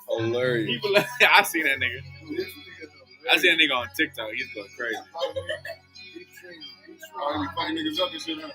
Hilarious. People, I seen that nigga. I seen that nigga on TikTok. He's going crazy. Oh, he be fucking niggas up and shit, huh?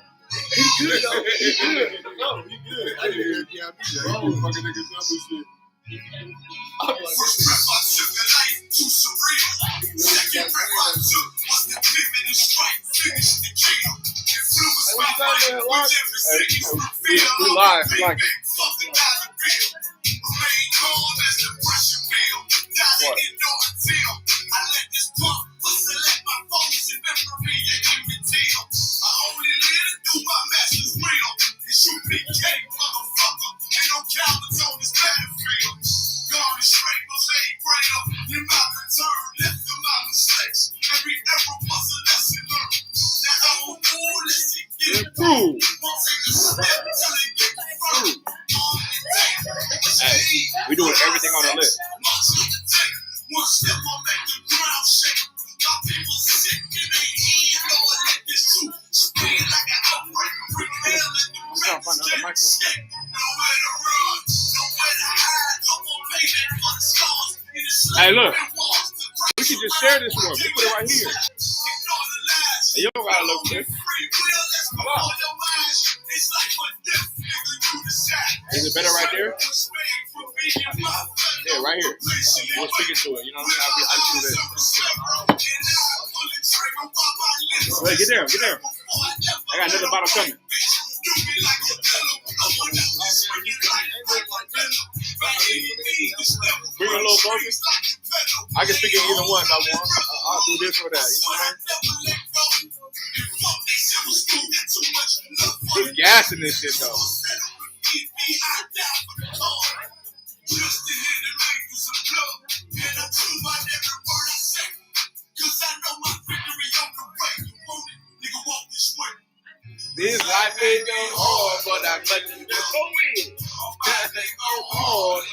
He good though. He good. No, he good. I didn't hear him. He be fucking niggas up and shit. First breath I took in life too surreal. Second breath I took was the pivot and strike. Finish the kill. Influence my life with every second feel. We live. Like, Fuck the dollar bill. Remain calm as the pressure build. Dollar in no until I let this pump select my focus and memory and inventil. I only live to do my master's will. And shoot big cake, motherfucker. Ain't no cowards on this battlefield. God is straight, no shade greater. In my return, left through my mistakes. Every error was a lesson learned. Now I'm on board, let's get it through. Won't take a step till it get through. hey, we doing everything on the list. One step will make the ground shake. My people sick in their hands, Lord, let this truth spread like an outbreak. Bring hell in the ground, escape. Nowhere to run, nowhere to hide. No more payment for the scars. Hey, look. We can just share this one. We put it right here. Hey, you don't gotta look at this. Is it better right there? Yeah, right here. We'll stick it to it. You know what I mean? I'll do this. Wait, get there. Get there. I got another bottle coming. Bring a little closer. I can speak in either one if I want. I'll do this or that. You know what I mean? There's gas in this shit, though. This life ain't no hard, but I let you go in. Hard.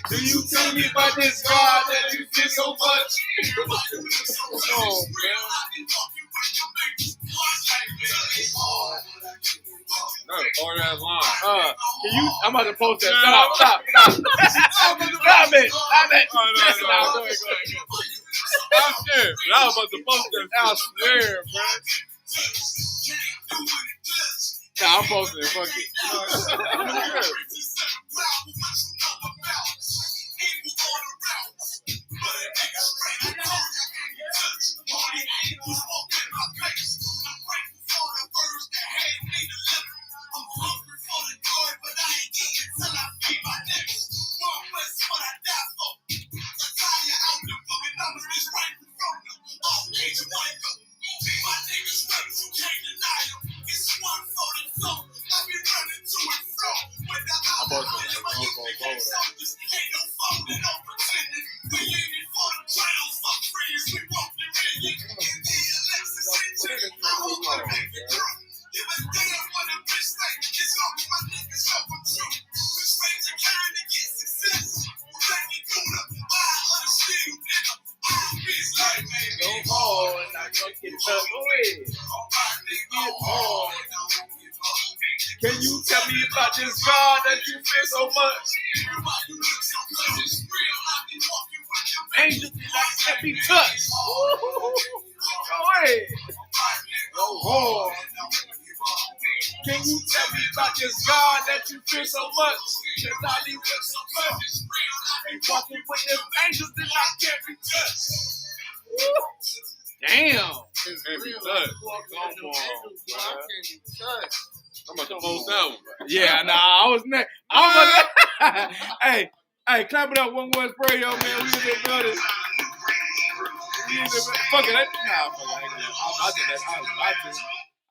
Do you tell me about this God that you feel so much? Come on, man. No, hard ass line. Can you? I'm about to post that. Stop. Stop it. No, go ahead. I'm scared. I was about to post that. I swear, bro. Nah, I'm posting it. Fuck it. Can you tell me about this God that you fear so much? Angels that can't be touched. Go ahead. Go hard. Can you tell me about this God that you fear so much? Cause I need you so much. Ain't walking with them angels that I can't be touched. Damn. Can't be touched. Come on, bro. I'm about to post that one. Yeah, nah, I was next. Hey, clap it up, One Voice Radio, man. We in the building. Fuck it.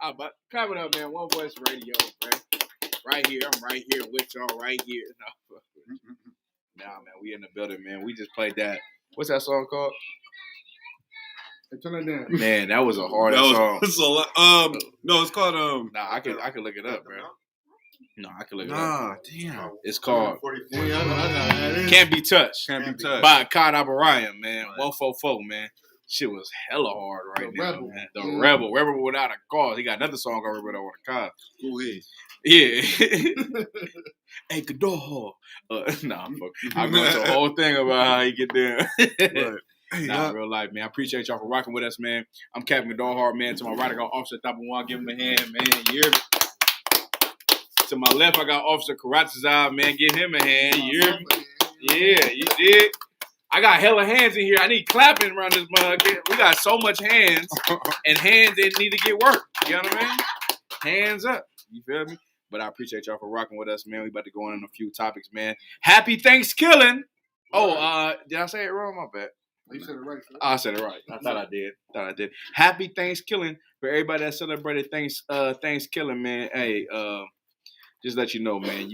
I'm about clap it up, man. One Voice Radio, man. Right here. I'm right here with y'all right here. Nah, man, we in the building, man. We just played that. What's that song called? Turn it down. Man, that was a hard song. No, it's called Nah, I can look it up, bro. No, I can look it up. Nah, damn. It's called I Can't Be Touched. Can't Be Touched. By Kod Abarayan, man. 144, man. shit was hella hard right The now, Rebel. man. The Yeah. Rebel without a cause. He got another song called Rebel Without a Cause. Go ahead. Yeah. Hey, Godor. Nah, fuck. I'm going to a whole thing about how he get down. Right. Hey, Nah, real life, man. I appreciate y'all for rocking with us, man. I'm Captain Godor, man. To my right, I got Officer Tapawan. Give him a hand, man. You hear me? To my left, I got Officer Karatazar, man. Give him a hand. You hear me? Yeah, you did. I got hella hands in here. I need clapping around this mug. We got so much hands, and hands that need to get work. You know what I mean? Hands up. You feel me? But I appreciate y'all for rocking with us, man. We about to go on a few topics, man. Happy Thanksgiving. Oh, did I say it wrong? My bad. You said it right. Sir. I said it right. I thought I did. Happy Thanksgiving for everybody that celebrated Thanksgiving, man. Hey, just let you know, man,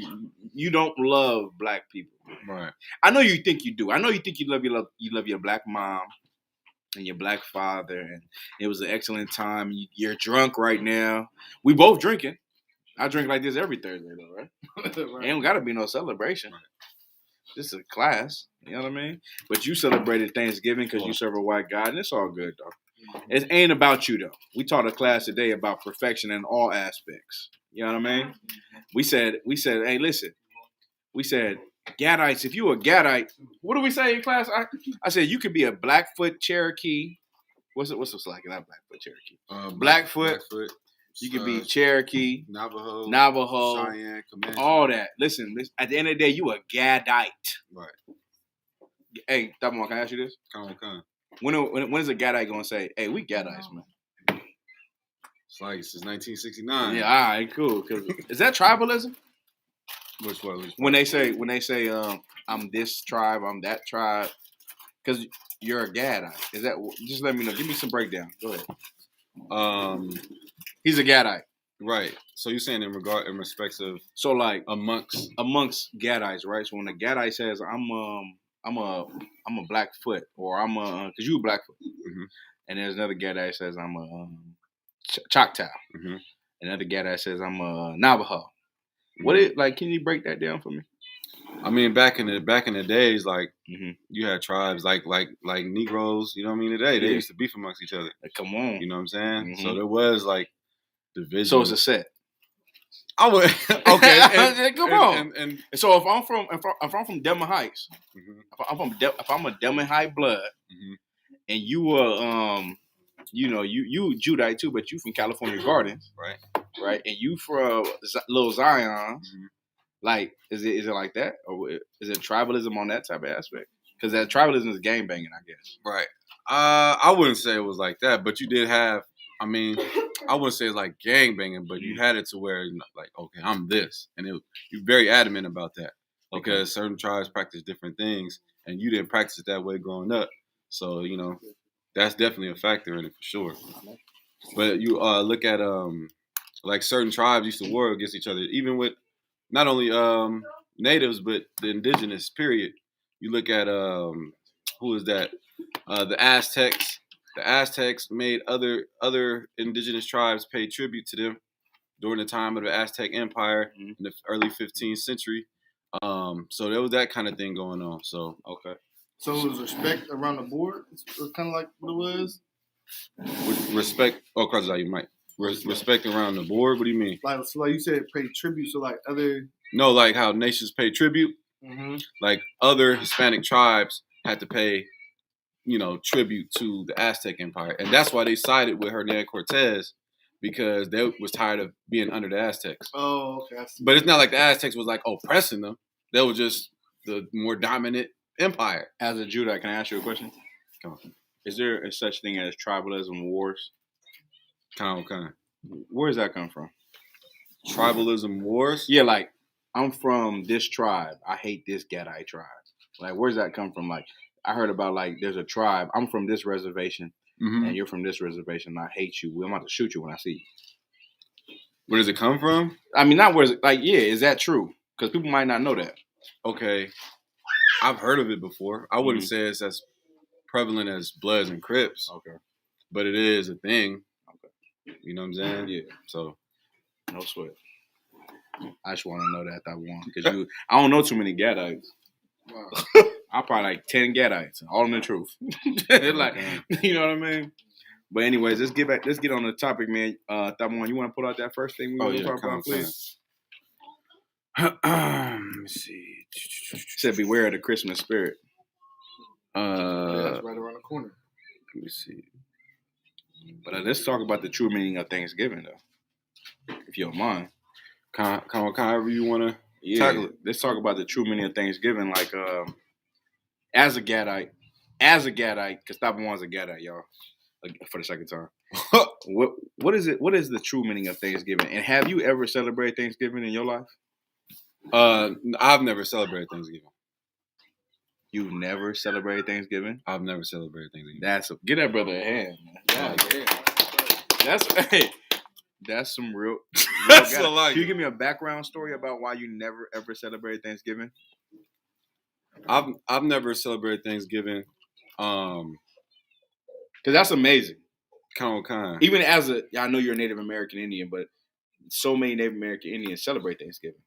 you don't love black people. Right. I know you think you do. I know you think you love your black mom and your black father, and it was an excellent time. You're drunk right now. We both drinking. I drink like this every Thursday, though, right? Right. Ain't gotta be no celebration. This is a class. You know what I mean? But you celebrated Thanksgiving because you serve a white God, and it's all good, though. It ain't about you, though. We taught a class today about perfection in all aspects. You know what I mean? We said, hey, listen. We said, Gadites, if you a Gadite, what do we say in class? I said, you could be a Blackfoot Cherokee. What's it like? Not Blackfoot Cherokee. Blackfoot. You could be Cherokee, Navajo, Cheyenne, Comanche. all that. Listen, at the end of the day, you a Gadite. Right. Hey, Tapawan, can I ask you this? Come on. When is a Gadite going to say, hey, we Gadites, man? It's like since 1969. Yeah, all right, cool. Is that tribalism? Which one? When they say, I'm this tribe, I'm that tribe, because you're a Gadite. Is that? Just let me know. Give me some breakdown. Go ahead. He's a Gadite. Right. So you're saying in respects of so like amongst Gadites, right? So when a Gadite says I'm a Blackfoot, or I'm a because you a Blackfoot, and there's another Gadite says I'm a Choctaw, another Gadite says I'm a Navajo. What it like? Can you break that down for me? I mean, back in the days, like you had tribes like Negroes. You know what I mean? Today they used to beef amongst each other. Come on, you know what I'm saying? So there was like division. So it's a set. I would okay. Come on. And so if I'm from Delma Heights, if I'm a Delma Heights blood, and you were you Judite too, but you from California Gardens, right? And you from Little Zion. Like, is it like that, or is it tribalism on that type of aspect? Because that tribalism is gang banging, I guess. Right. I wouldn't say it was like that, but you did have. I mean, I wouldn't say it's like gang banging, but you had it to where like, okay, I'm this, and you're very adamant about that because certain tribes practice different things, and you didn't practice it that way growing up. So that's definitely a factor in it for sure. But you look at like certain tribes used to war against each other, even with. Not only natives, but the indigenous, period. You look at, who is that? The Aztecs. The Aztecs made other indigenous tribes pay tribute to them during the time of the Aztec Empire in the early 15th century. So there was that kind of thing going on. So, okay. So it was respect around the board? It's kind of like what it was? With respect. Oh, Krasai, you might. Respect around the board? What do you mean? Like you said, pay tribute. So like other... No, like how nations pay tribute. Like other Hispanic tribes had to pay, tribute to the Aztec Empire. And that's why they sided with Hernan Cortez, because they was tired of being under the Aztecs. Oh, okay. But it's not like the Aztecs was like oppressing them. They were just the more dominant empire. As a Judite, can I ask you a question? Come on. Is there a such thing as tribalism wars? Kind. Where does that come from? Tribalism wars? Yeah, like, I'm from this tribe. I hate this Gadite tribe. Like, where does that come from? Like, I heard about, like, there's a tribe. I'm from this reservation, and you're from this reservation, and I hate you. I'm about to shoot you when I see you. Where does it come from? I mean, not where's it, like, yeah, is that true? Because people might not know that. Okay. I've heard of it before. I wouldn't say it's as prevalent as Bloods and Crips. Okay. But it is a thing. You know what I'm saying? Yeah. So, no sweat. I just want to know that one because I don't know too many Gadites. Wow. I probably like 10 Gadites, all in the truth. Like, you know what I mean? But anyways, let's get on the topic, man. Thamon, you want to pull out that first thing we want to talk about, please? Let me see. Said beware of the Christmas spirit. That's right around the corner. Let me see. But let's talk about the true meaning of Thanksgiving, though, if you don't mind. However you want to tackle it. Let's talk about the true meaning of Thanksgiving, like as a Gadite, because Thamon's a Gadite, y'all, for the second time. What is it? What is the true meaning of Thanksgiving? And have you ever celebrated Thanksgiving in your life? I've never celebrated Thanksgiving. You've never celebrated Thanksgiving? I've never celebrated Thanksgiving. Get that brother a hand, man. That's some real. That's a lot. Can you give me a background story about why you never ever celebrated Thanksgiving? I've never celebrated Thanksgiving. Because that's amazing. Kind. Even as I know you're a Native American Indian, but so many Native American Indians celebrate Thanksgiving.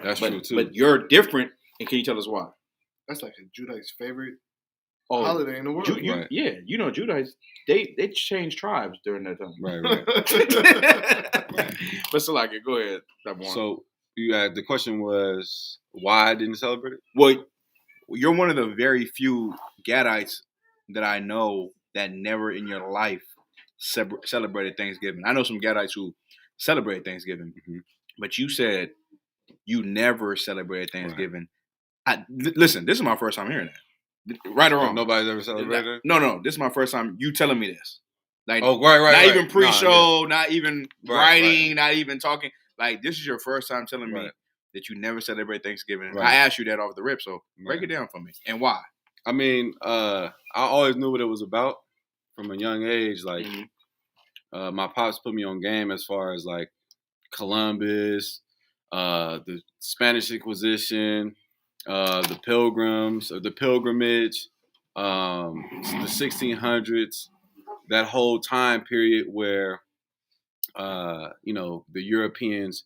That's true too. But you're different, and can you tell us why? That's like a Judite's favorite holiday in the world. Right. Yeah, you know, Judaites, they change tribes during that time. Right. But Salaka, go ahead. So the question was why I didn't celebrate it? Well, you're one of the very few Gadites that I know that never in your life celebrated Thanksgiving. I know some Gadites who celebrate Thanksgiving, but you said you never celebrated Thanksgiving. Right. Listen, this is my first time hearing that. Right or wrong? Nobody's ever celebrated it? No. This is my first time you telling me this. Like, right. Not even pre-show, not even writing, not even talking. Like, this is your first time telling me that you never celebrate Thanksgiving. Right. I asked you that off the rip, so break it down for me. And why? I mean, I always knew what it was about from a young age. Like, my pops put me on game as far as, like, Columbus, the Spanish Inquisition, the Pilgrims, or the Pilgrimage, the 1600s, that whole time period where, the Europeans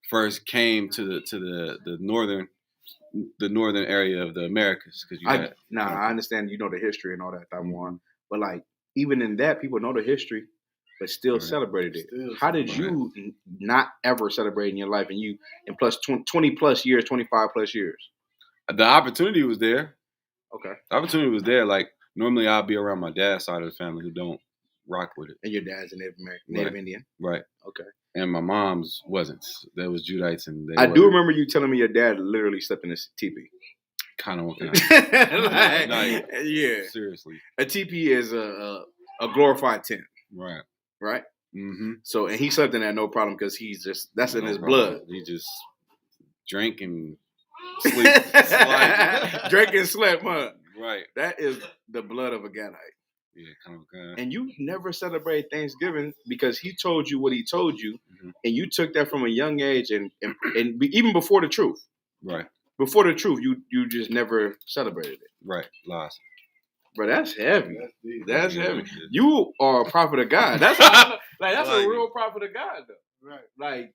first came to the northern area of the Americas. I understand you know the history and all that, Taiwan, but like even in that, people know the history, but still celebrated it. How did you not ever celebrate in your life, and plus 20 plus years, 25 plus years? The opportunity was there. Okay. The opportunity was there. Like, normally I'll be around my dad's side of the family who don't rock with it. And your dad's a Native Indian? Right. Okay. And my mom's wasn't. That was Judites. And I do remember you telling me your dad literally slept in a teepee. Kind of. Yeah. Seriously. A teepee is a glorified tent. Right. Right? Mm-hmm. So, and he slept in that no problem because that's in his blood. He just drank and sleep. Drink and slept, huh? Right. That is the blood of a Gadite. Yeah, kind of. And you never celebrated Thanksgiving because he told you what he told you, and you took that from a young age, and even before the truth. Right. Before the truth, you just never celebrated it. Right. Lies. But that's heavy. That's heavy. You are a prophet of God. That's a real prophet of God, though. Right. Like,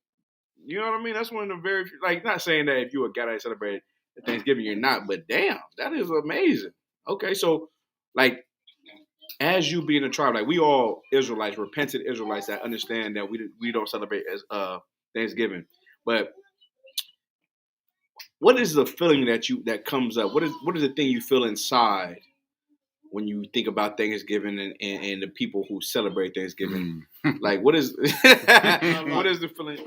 you know what I mean? That's one of the very few, like, not saying that if you're a guy that celebrated Thanksgiving, you're not, but damn, that is amazing. Okay, so, like, as you being a tribe, like, we all Israelites, repentant Israelites that understand that we don't celebrate as Thanksgiving, but what is the feeling that comes up? What is the thing you feel inside when you think about Thanksgiving and the people who celebrate Thanksgiving? Like, what is the feeling?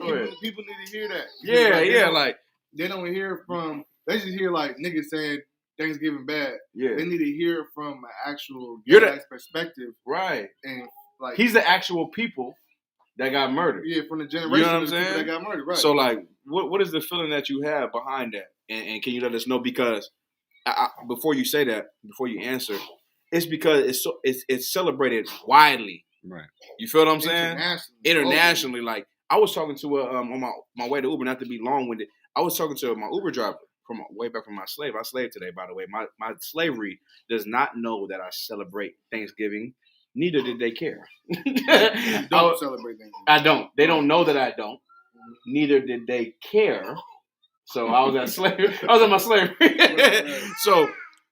People need to hear that. Yeah, they don't hear from. They just hear like niggas saying Thanksgiving bad. Yeah, they need to hear from an actual perspective, right? And like, he's the actual people that got murdered. Yeah, from the generation of people that got murdered, right? So, like, what is the feeling that you have behind that? And can you let us know? Because before you say that, before you answer, it's because it's celebrated widely. Right. You feel what I'm saying? Internationally. Like, I was talking to on my way to Uber, not to be long-winded. I was talking to my Uber driver from way back from my slave. I slaved today, by the way. My slavery does not know that I celebrate Thanksgiving. Neither did they care. Don't celebrate Thanksgiving. I don't. They don't know that I don't. Neither did they care. So I was at slavery. I was at my slavery. So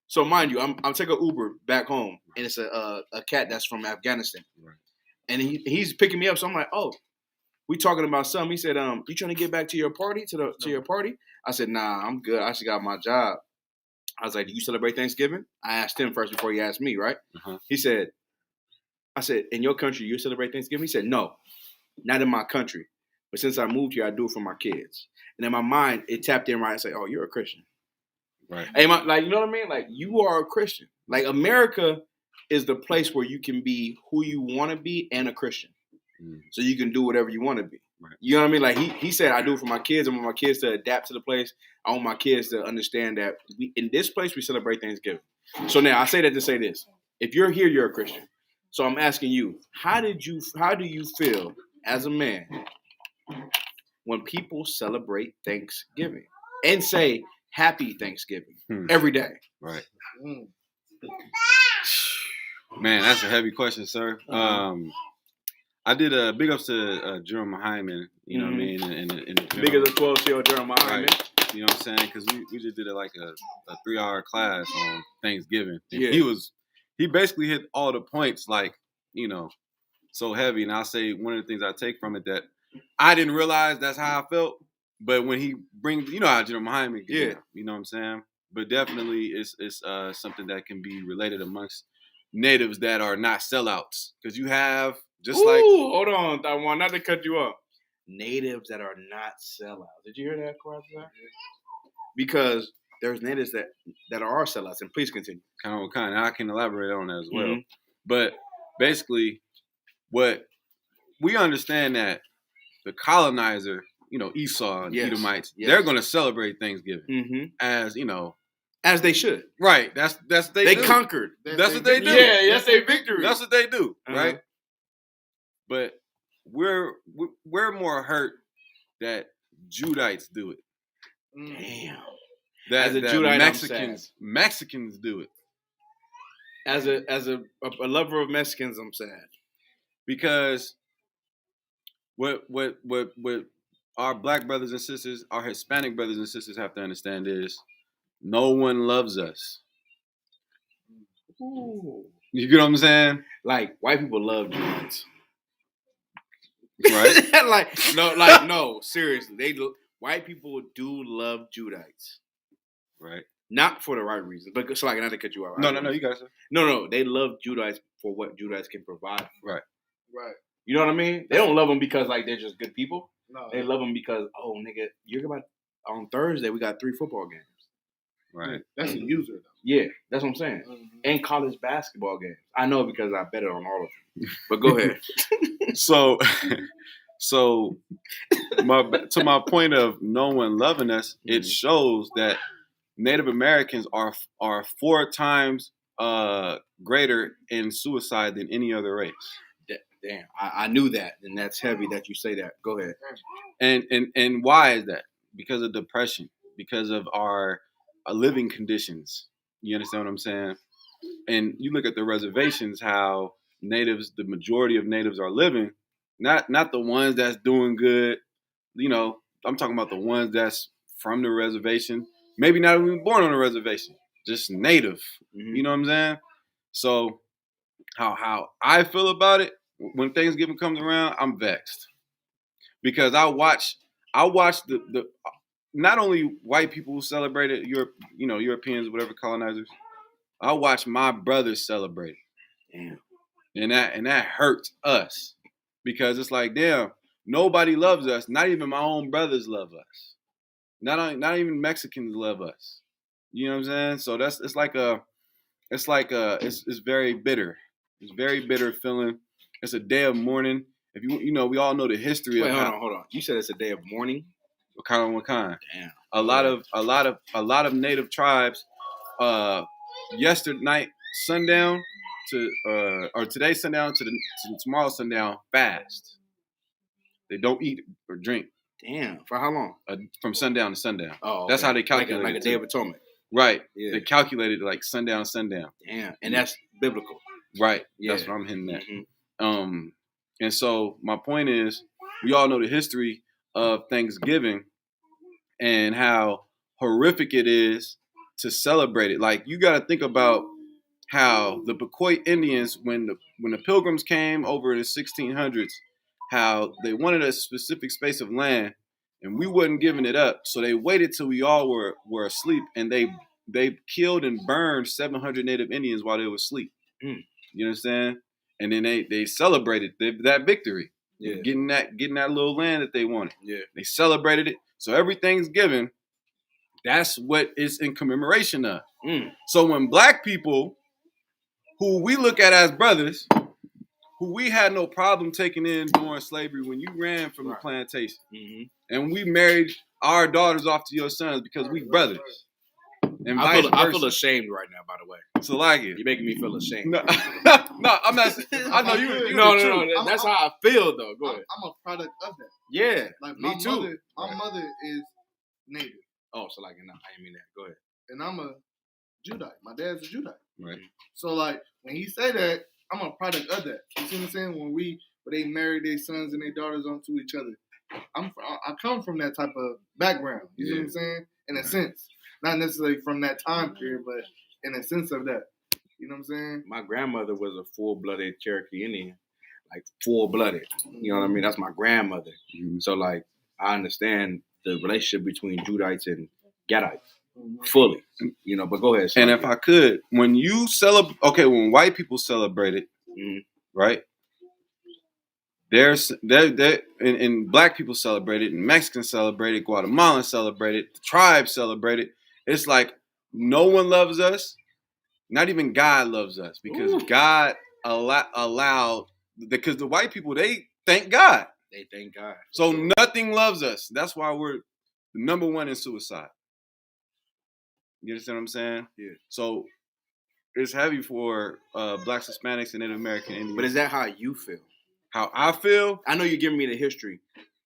So mind you, I'm taking Uber back home, and it's a cat that's from Afghanistan, Right. and he's picking me up. So I'm like, oh, we talking about something. He said, you trying to get back to your party to your party? I said, nah, I'm good. I just got my job. I was like, do you celebrate Thanksgiving? I asked him first before he asked me, right? Uh-huh. He said, I said, in your country, you celebrate Thanksgiving? He said, no, not in my country. But since I moved here, I do it for my kids. And in my mind, it tapped in right. I said, oh, you're a Christian. Right. Hey, like, you know what I mean? Like, you are a Christian. Like, America is the place where you can be who you want to be and a Christian. So you can do whatever you want to be. Right. You know what I mean? Like he said, I do it for my kids. I want my kids to adapt to the place. I want my kids to understand that in this place we celebrate Thanksgiving. So now I say that to say this: if you're here, you're a Christian. So I'm asking you, how do you feel as a man when people celebrate Thanksgiving and say Happy Thanksgiving every day? Right. Man, that's a heavy question, sir. I did a big ups to Jerome Hyman, you know what I mean? In big as a 12-year Jerome Hyman. Right. You know what I'm saying? Because we just did a 3-hour class on Thanksgiving. And Yeah. he basically hit all the points so heavy. And I'll say one of the things I take from it that I didn't realize that's how I felt. But when he brings, how Jerome Hyman gets down, you know what I'm saying? But definitely it's something that can be related amongst natives that are not sellouts. Because you have hold on, Taiwan, not to cut you off. Natives that are not sellouts. Did you hear that, Kawhi? Because there's natives that are sellouts, and please continue. Kind. And I can elaborate on that as well. But basically, what we understand that the colonizer, Esau and Edomites, they're going to celebrate Thanksgiving as they should. Right. That's they conquered. That's what they do. Yeah, that's their victory. That's what they do. Right. But we're more hurt that Judites do it. Damn. That Judite, Mexicans do it. As a lover of Mexicans, I'm sad. Because what our black brothers and sisters, our Hispanic brothers and sisters have to understand is no one loves us. Ooh. You get what I'm saying? Like white people love Judites. Right? no, seriously. White people do love Judites. Right. Not for the right reasons, but so I not to cut you out. No, you guys. No, they love Judites for what Judites can provide. Right. You know what I mean? They don't love them because they're just good people. No, they love them because nigga, you're about on Thursday we got 3 football games. Right. That's a user though. Yeah, that's what I'm saying. And college basketball games. I know because I bet it on all of them. But go ahead. So to my point of no one loving us, it shows that Native Americans are 4 times greater in suicide than any other race. Damn, I knew that, and that's heavy that you say that. Go ahead. And why is that? Because of depression, because of our living conditions. You understand what I'm saying? And you look at the reservations, how natives, the majority of natives are living, not the ones that's doing good. I'm talking about the ones that's from the reservation, maybe not even born on a reservation, just native. You know what I'm saying? So how I feel about it, when Thanksgiving comes around, I'm vexed because I watch the not only white people who celebrate it, Europeans, whatever, colonizers. I watch my brothers celebrate it. Damn. And that hurts us because it's like, damn, nobody loves us. Not even my own brothers love us. Not even Mexicans love us. You know what I'm saying? So it's very bitter. It's very bitter feeling. It's a day of mourning. If we all know the history of. Hold on. You said it's a day of mourning. What kind? Damn. A lot of native tribes. Yesterday night sundown or today sundown to tomorrow sundown fast. They don't eat or drink. Damn. For how long? From sundown to sundown. Oh, okay. That's how they calculate like a Day of Atonement. Right. Yeah. They calculated like sundown. Damn. And that's biblical. Right. Yeah. That's what I'm hitting at. And so my point is, we all know the history of Thanksgiving and how horrific it is to celebrate it. Like you got to think about how the Bequoit Indians, when the Pilgrims came over in the 1600s, how they wanted a specific space of land, and we wasn't giving it up. So they waited till we all were asleep, and they killed and burned 700 Native Indians while they were asleep. Mm. You understand? And then they celebrated that victory, getting that little land that they wanted. Yeah, they celebrated it. So every Thanksgiving, that's what it's in commemoration of. Mm. So when black people, who we look at as brothers, who we had no problem taking in during slavery when you ran from the plantation, and we married our daughters off to your sons because we brothers. And I feel ashamed right now, by the way. So like it. You're making me feel ashamed. No, I'm not. I know you. No. That's how I feel, though. Go ahead. I'm a product of that. Yeah, like me too. My mother is Native. Oh, so like, no, I didn't mean that. Go ahead. And I'm a Judite. My dad's a Judite. Right. So like, when he say that, I'm a product of that. You see what I'm saying? When they married their sons and their daughters onto each other, I come from that type of background. You see what I'm saying? In a sense. Not necessarily from that time period, but in a sense of that. You know what I'm saying? My grandmother was a full-blooded Cherokee Indian. Like, full-blooded. You know what I mean? That's my grandmother. Mm-hmm. So, like, I understand the relationship between Judites and Gadites fully. You know, but go ahead. And if I could, when you celebrate, when white people celebrate it, right? And black people celebrate it, and Mexicans celebrate it, Guatemalans celebrate it, the tribes celebrate it. It's like no one loves us, not even God loves us, because God allowed, because the white people, they thank God. They thank God. So nothing loves us. That's why we're the number one in suicide. You understand what I'm saying? Yeah. So it's heavy for blacks, Hispanics, and Native American Indians. But is that how you feel? How I feel? I know you're giving me the history.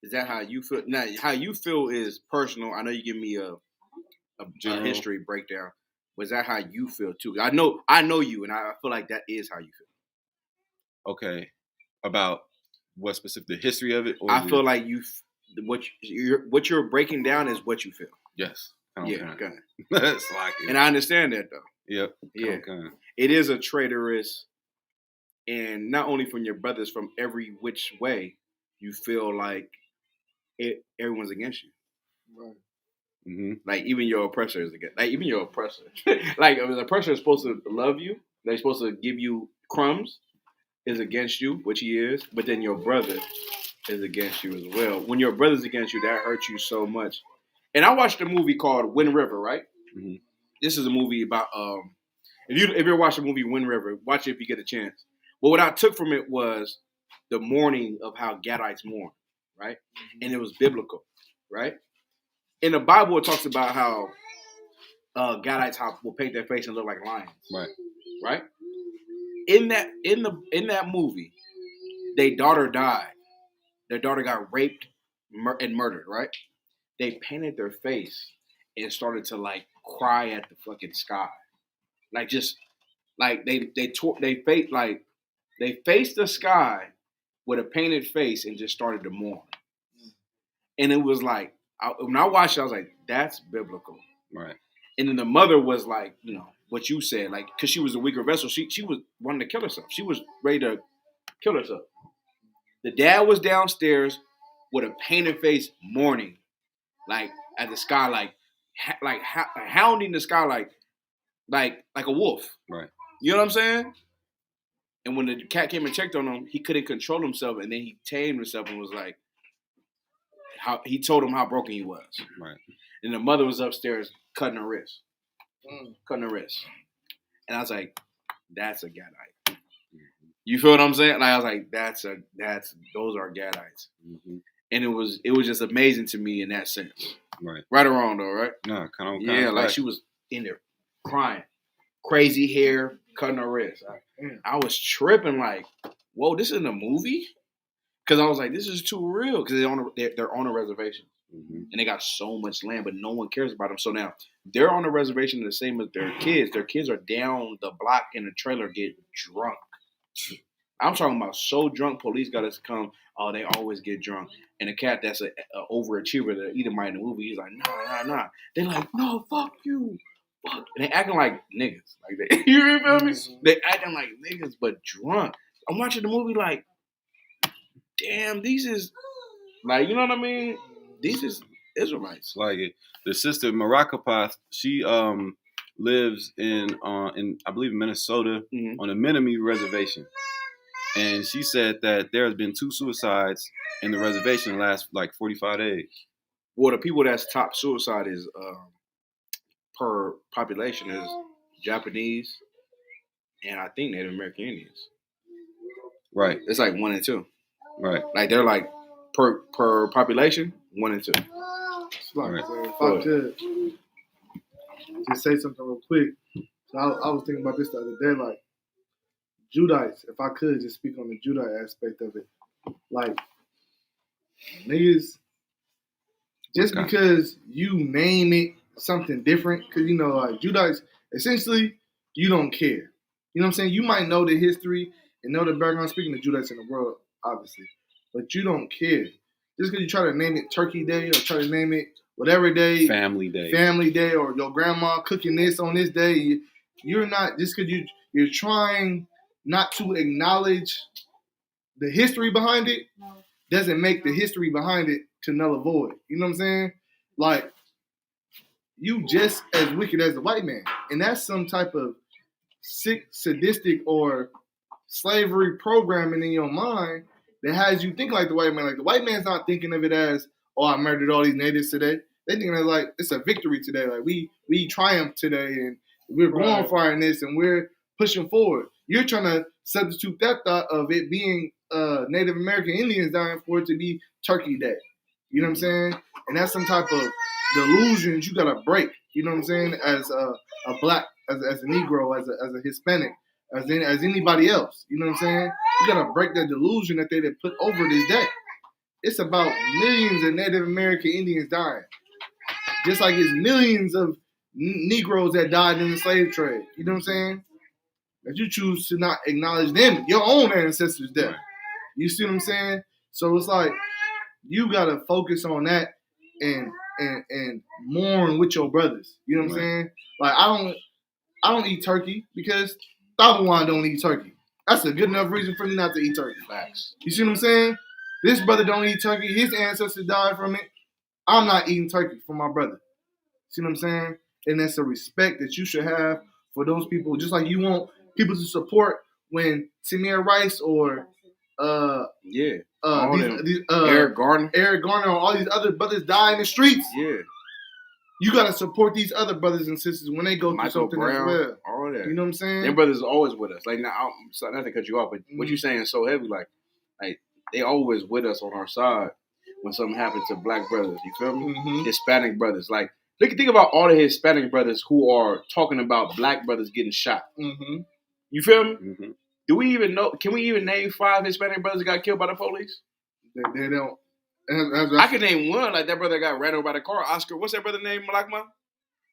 Is that how you feel? Now, how you feel is personal. I know you give me a history breakdown. Was that how you feel too? I know you, and I feel like that is how you feel. Okay, about what specific the history of it? Or I feel like what you're breaking down is what you feel. Yes. Yeah. Okay. It's like it. And I understand that though. Yep. Yeah. It is a traitorous, and not only from your brothers, from every which way, you feel like everyone's against you. Right. Mm-hmm. Like even your oppressor is against. Like even your oppressor. Like the oppressor is supposed to love you. They're supposed to give you crumbs. Is against you, which he is. But then your brother is against you as well. When your brother's against you, that hurts you so much. And I watched a movie called Wind River. Right. Mm-hmm. This is a movie about if you ever watch the movie Wind River, watch it if you get a chance. But what I took from it was the mourning of how Gadites mourn, right? And it was biblical, right? In the Bible, it talks about how Gadites will paint their face and look like lions, right? In that movie, their daughter died. Their daughter got raped and murdered, right? They painted their face and started to like cry at the fucking sky, like just like they faced the sky with a painted face and just started to mourn. And it was like, when I watched it, I was like, that's biblical. Right. And then the mother was like, you know, what you said, like, because she was a weaker vessel, she was wanting to kill herself. She was ready to kill herself. The dad was downstairs with a painted face mourning, like, at the sky, like hounding the sky like a wolf. Right. You know what I'm saying? And when the cat came and checked on him, he couldn't control himself, and then he tamed himself and was like, he told him how broken he was. Right. And the mother was upstairs cutting her wrist. And I was like, that's a Gadite. You feel what I'm saying? Like I was like, those are Gadites. Mm-hmm. And it was just amazing to me in that sense. Right. Right or wrong though, right? No, kind of like she was in there crying. Crazy hair, cutting her wrist. I was tripping like, whoa, this isn't a movie? Because I was like, this is too real. Because they're on a reservation. Mm-hmm. And they got so much land, but no one cares about them. So now they're on a reservation the same as their kids. Their kids are down the block in a trailer getting drunk. I'm talking about so drunk, police got us to come. Oh, they always get drunk. And the cat that's an overachiever, the Edomite in the movie, he's like, nah. They're like, no, fuck you. fuck, and they acting like niggas. Like they, you feel me? They acting like niggas, but drunk. I'm watching the movie like, damn, these is like, you know what I mean? These is Israelites. Like it. The sister Marakapath, she lives in I believe Minnesota on the Menominee Reservation, and she said that there has been 2 suicides in the reservation in the last like 45 days. Well, the people that's top suicide is per population is Japanese and I think Native American Indians. Right. It's like 1 and 2. Right. Like they're like per population 1 and 2. It's like, Right. if I could just say something real quick. So I was thinking about this the other day, like Judites, if I could just speak on the Judite aspect of it. Like niggas, just because you name it something different, because you know, like Judites, essentially, you don't care. You know what I'm saying? You might know the history and know the background, speaking of Judites in the world, obviously, but you don't care. Just because you try to name it Turkey Day or try to name it whatever day, Family Day, or your grandma cooking this on this day, you're not, just because you're trying not to acknowledge the history behind it, doesn't make the history behind it to null and void. You know what I'm saying? Like, you just as wicked as the white man. And that's some type of sick, sadistic, or slavery programming in your mind that has you think like the white man. Like, the white man's not thinking of it as, oh, I murdered all these natives today. They thinking of it like, it's a victory today. Like, we triumphed today, and we're glorifying this, and we're pushing forward. You're trying to substitute that thought of it being Native American Indians dying for it to be Turkey Day. You know what I'm saying? And that's some type of delusions you gotta break. You know what I'm saying? As a black, as a Negro, as a Hispanic, as anybody else. You know what I'm saying? You gotta break that delusion that they put over this day. It's about millions of Native American Indians dying, just like it's millions of Negroes that died in the slave trade. You know what I'm saying? That you choose to not acknowledge them, your own ancestors' death. You see what I'm saying? So it's like you gotta focus on that and mourn with your brothers. You know what I'm saying? Like I don't eat turkey because Tabawan don't eat turkey. That's a good enough reason for me not to eat turkey. Facts. You see what I'm saying? This brother don't eat turkey. His ancestors died from it. I'm not eating turkey for my brother. See what I'm saying? And that's a respect that you should have for those people. Just like you want people to support when Tamir Rice or Eric Garner, or all these other brothers die in the streets. Yeah. You gotta support these other brothers and sisters when they go through something Brown, as well. All that. You know what I'm saying? Their brothers are always with us. Like now, I'm not to cut you off, but what you're saying is so heavy. Like they always with us on our side when something happens to black brothers. You feel me? Mm-hmm. Hispanic brothers. Like think about all the Hispanic brothers who are talking about black brothers getting shot. Mm-hmm. You feel me? Mm-hmm. Do we even know? Can we even name 5 Hispanic brothers that got killed by the police? They don't. I can name one. Like that brother got ran over by the car. Oscar. What's that brother name? Malakma?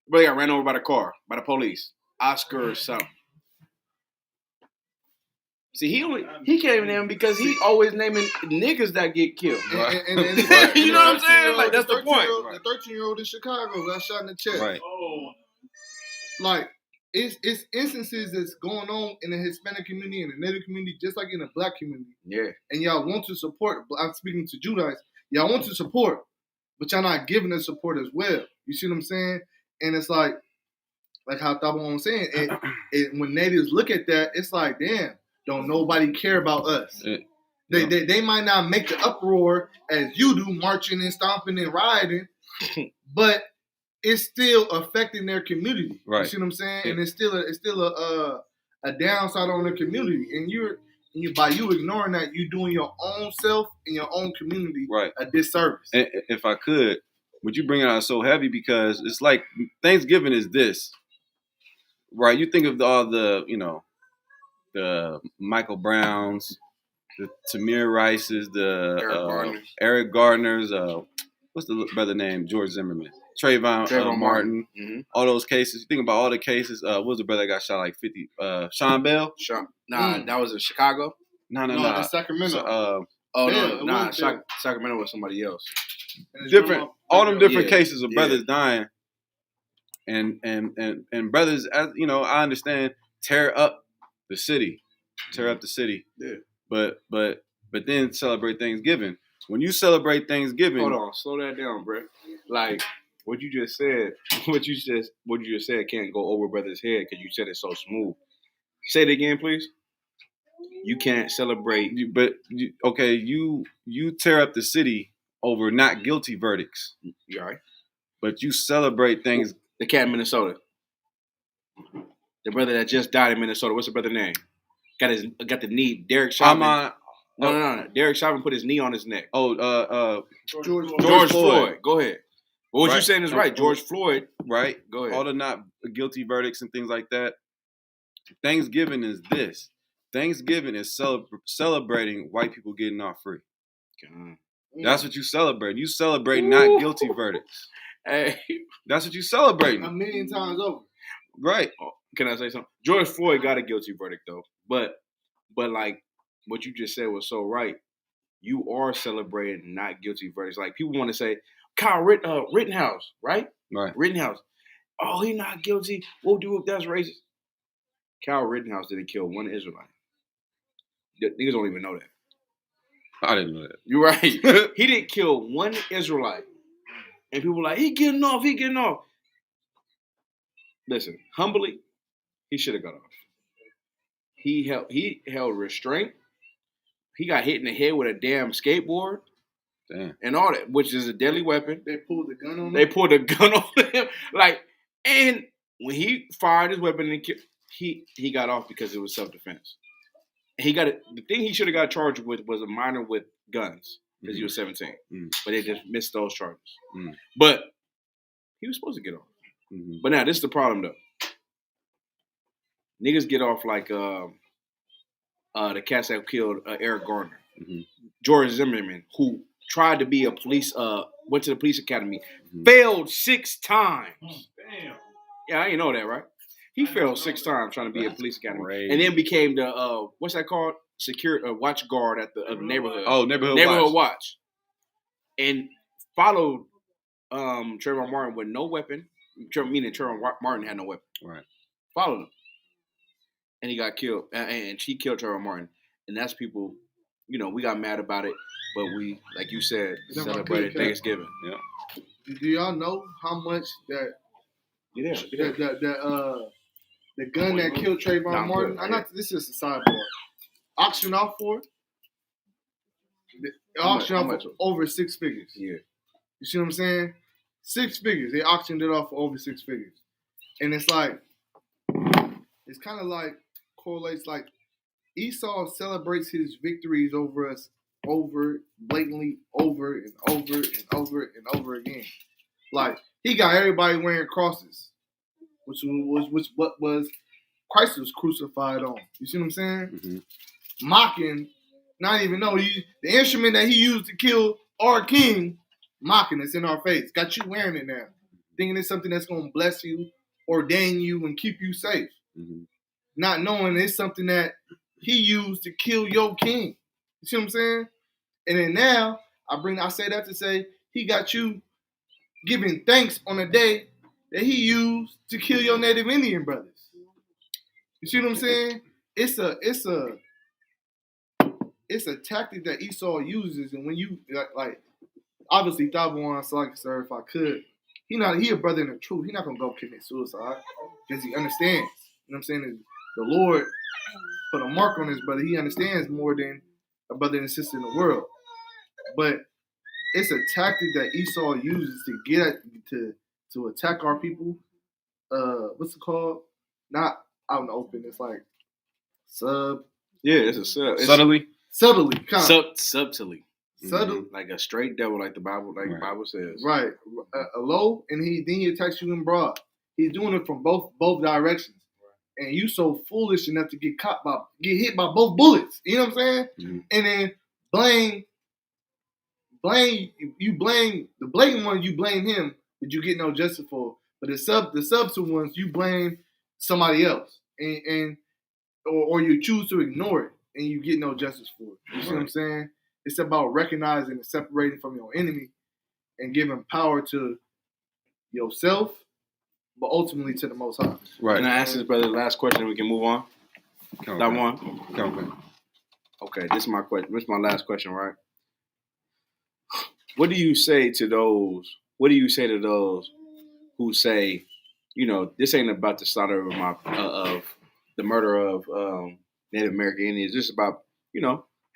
The brother got ran over by the car by the police. Oscar or something. See, he can't even name because he always naming niggas that get killed. And you know what I'm saying? Like that's the point. The 13-year-old in Chicago got shot in the chest. Right. Oh. Like it's instances that's going on in the Hispanic community and the Native community, just like in the black community. Yeah. And y'all want to support. I'm speaking to Judites. Y'all want to support, but y'all not giving the support as well. You see what I'm saying? And it's like how Thabo was saying. When natives look at that, it's like, damn, don't nobody care about us. They might not make the uproar as you do, marching and stomping and rioting, but it's still affecting their community. Right. You see what I'm saying? Yeah. And it's still a downside on the community. And by you ignoring that, you're doing your own self and your own community a disservice. And if I could, would you bring it out so heavy? Because it's like Thanksgiving is this, right? You think of all the Michael Browns, the Tamir Rices, the Eric Gardners, what's the brother name? George Zimmerman. Trayvon Martin, all those cases. You think about all the cases. What was the brother that got shot like 50? Sean Bell? That was in Chicago? No, in Sacramento. Sacramento was somebody else. All them different cases of brothers dying. and brothers, as you know, I understand, tear up the city. Yeah. But then celebrate Thanksgiving. When you celebrate Thanksgiving, Hold on, slow that down, bro. Like what you just said, what you just said can't go over brother's head because you said it so smooth. Say it again, please. You can't celebrate. you tear up the city over not guilty verdicts, You all right? but you celebrate things. The cat in Minnesota. The brother that just died in Minnesota. What's the brother's name? Got the knee. Derek Chauvin. No. Derek Chauvin put his knee on his neck. George Floyd. Go ahead. But what Right. you're saying is right. George Floyd. Right? Go ahead. All the not guilty verdicts and things like that. Thanksgiving is this. Thanksgiving is celebrating white people getting off free. That's what you celebrate. You celebrate not guilty verdicts. Hey. That's what you celebrating. A million times over. Right. Can I say something? George Floyd got a guilty verdict though. But like what you just said was so right. You are celebrating not guilty verdicts. Like people want to say Kyle Rittenhouse, right? Right. Rittenhouse. Oh, he not guilty. We'll do if that's racist. Kyle Rittenhouse didn't kill one Israelite. Niggas don't even know that. I didn't know that. You're right. He didn't kill one Israelite. And people were like, he getting off. Listen, humbly, he should have got off. He held restraint. He got hit in the head with a damn skateboard. Damn. And all that, which is a deadly weapon. They pulled the gun on him. They pulled a gun on him. And when he fired his weapon and he got off because it was self-defense. He got it. The thing he should have got charged with was a minor with guns because he was 17. Mm-hmm. But they just missed those charges. Mm-hmm. But he was supposed to get off. Mm-hmm. But now this is the problem though. Niggas get off like the cats that killed Eric Garner, George Zimmerman, who tried to be a police, went to the police academy, failed 6 times. Damn. Yeah, I didn't know that, right? He failed 6 times trying to be a police academy, Crazy. and then became the what's that called? Watch guard at the neighborhood. Oh, neighborhood watch. And followed Trayvon Martin with no weapon. Meaning Trayvon Martin had no weapon. Right. Followed him. And he got killed. And she killed Trayvon Martin. And that's people, we got mad about it. But we, like you said, celebrated Thanksgiving. Yeah. Do y'all know how much that the gun that killed Trayvon Martin? This is a sidebar. Auction off for it. They auctioned off for over 6 figures. Yeah. You see what I'm saying? 6 figures. They auctioned it off for over 6 figures. And it's like, it's kind of like correlates like Esau celebrates his victories over us blatantly over and over again. Like he got everybody wearing crosses, which what was Christ was crucified on. You see what I'm saying? Mm-hmm. Mocking, not even know the instrument that he used to kill our king. Mocking it's in our face. Got you wearing it now, thinking it's something that's gonna bless you, ordain you, and keep you safe. Mm-hmm. Not knowing it's something that he used to kill your king. You see what I'm saying? And then now I say that to say he got you giving thanks on a day that he used to kill your Native Indian brothers. You see what I'm saying? It's a tactic that Esau uses, and when you like obviously Thabwan Salaki, sir, if I could, he a brother in the truth. He not gonna go commit suicide because he understands. You know what I'm saying? The Lord put a mark on his brother. He understands more than a brother and sister in the world. But it's a tactic that Esau uses to get to attack our people. What's it called? Not out in the open. It's like Yeah, it's a sub. Subtly. Subtly. Subtly. Subtle. Like a straight devil, like the Bible, Right. Bible says. Right. A low, and then he attacks you in broad. He's doing it from both directions. And you so foolish enough to get hit by both bullets. You know what I'm saying? Mm-hmm. And then blame the blatant one, you blame him, but you get no justice for. But the subtle ones, you blame somebody else. Or you choose to ignore it and you get no justice for it. You see what I'm saying? It's about recognizing and separating from your enemy and giving power to yourself, but ultimately to the Most High. Right. Can I ask this brother the last question and we can move on? Come That on, one? Come on. Okay, this is my question. This is my last question, right? What do you say to those? What do you say to those who say, this ain't about the slaughter of the murder of Native American Indians. It's about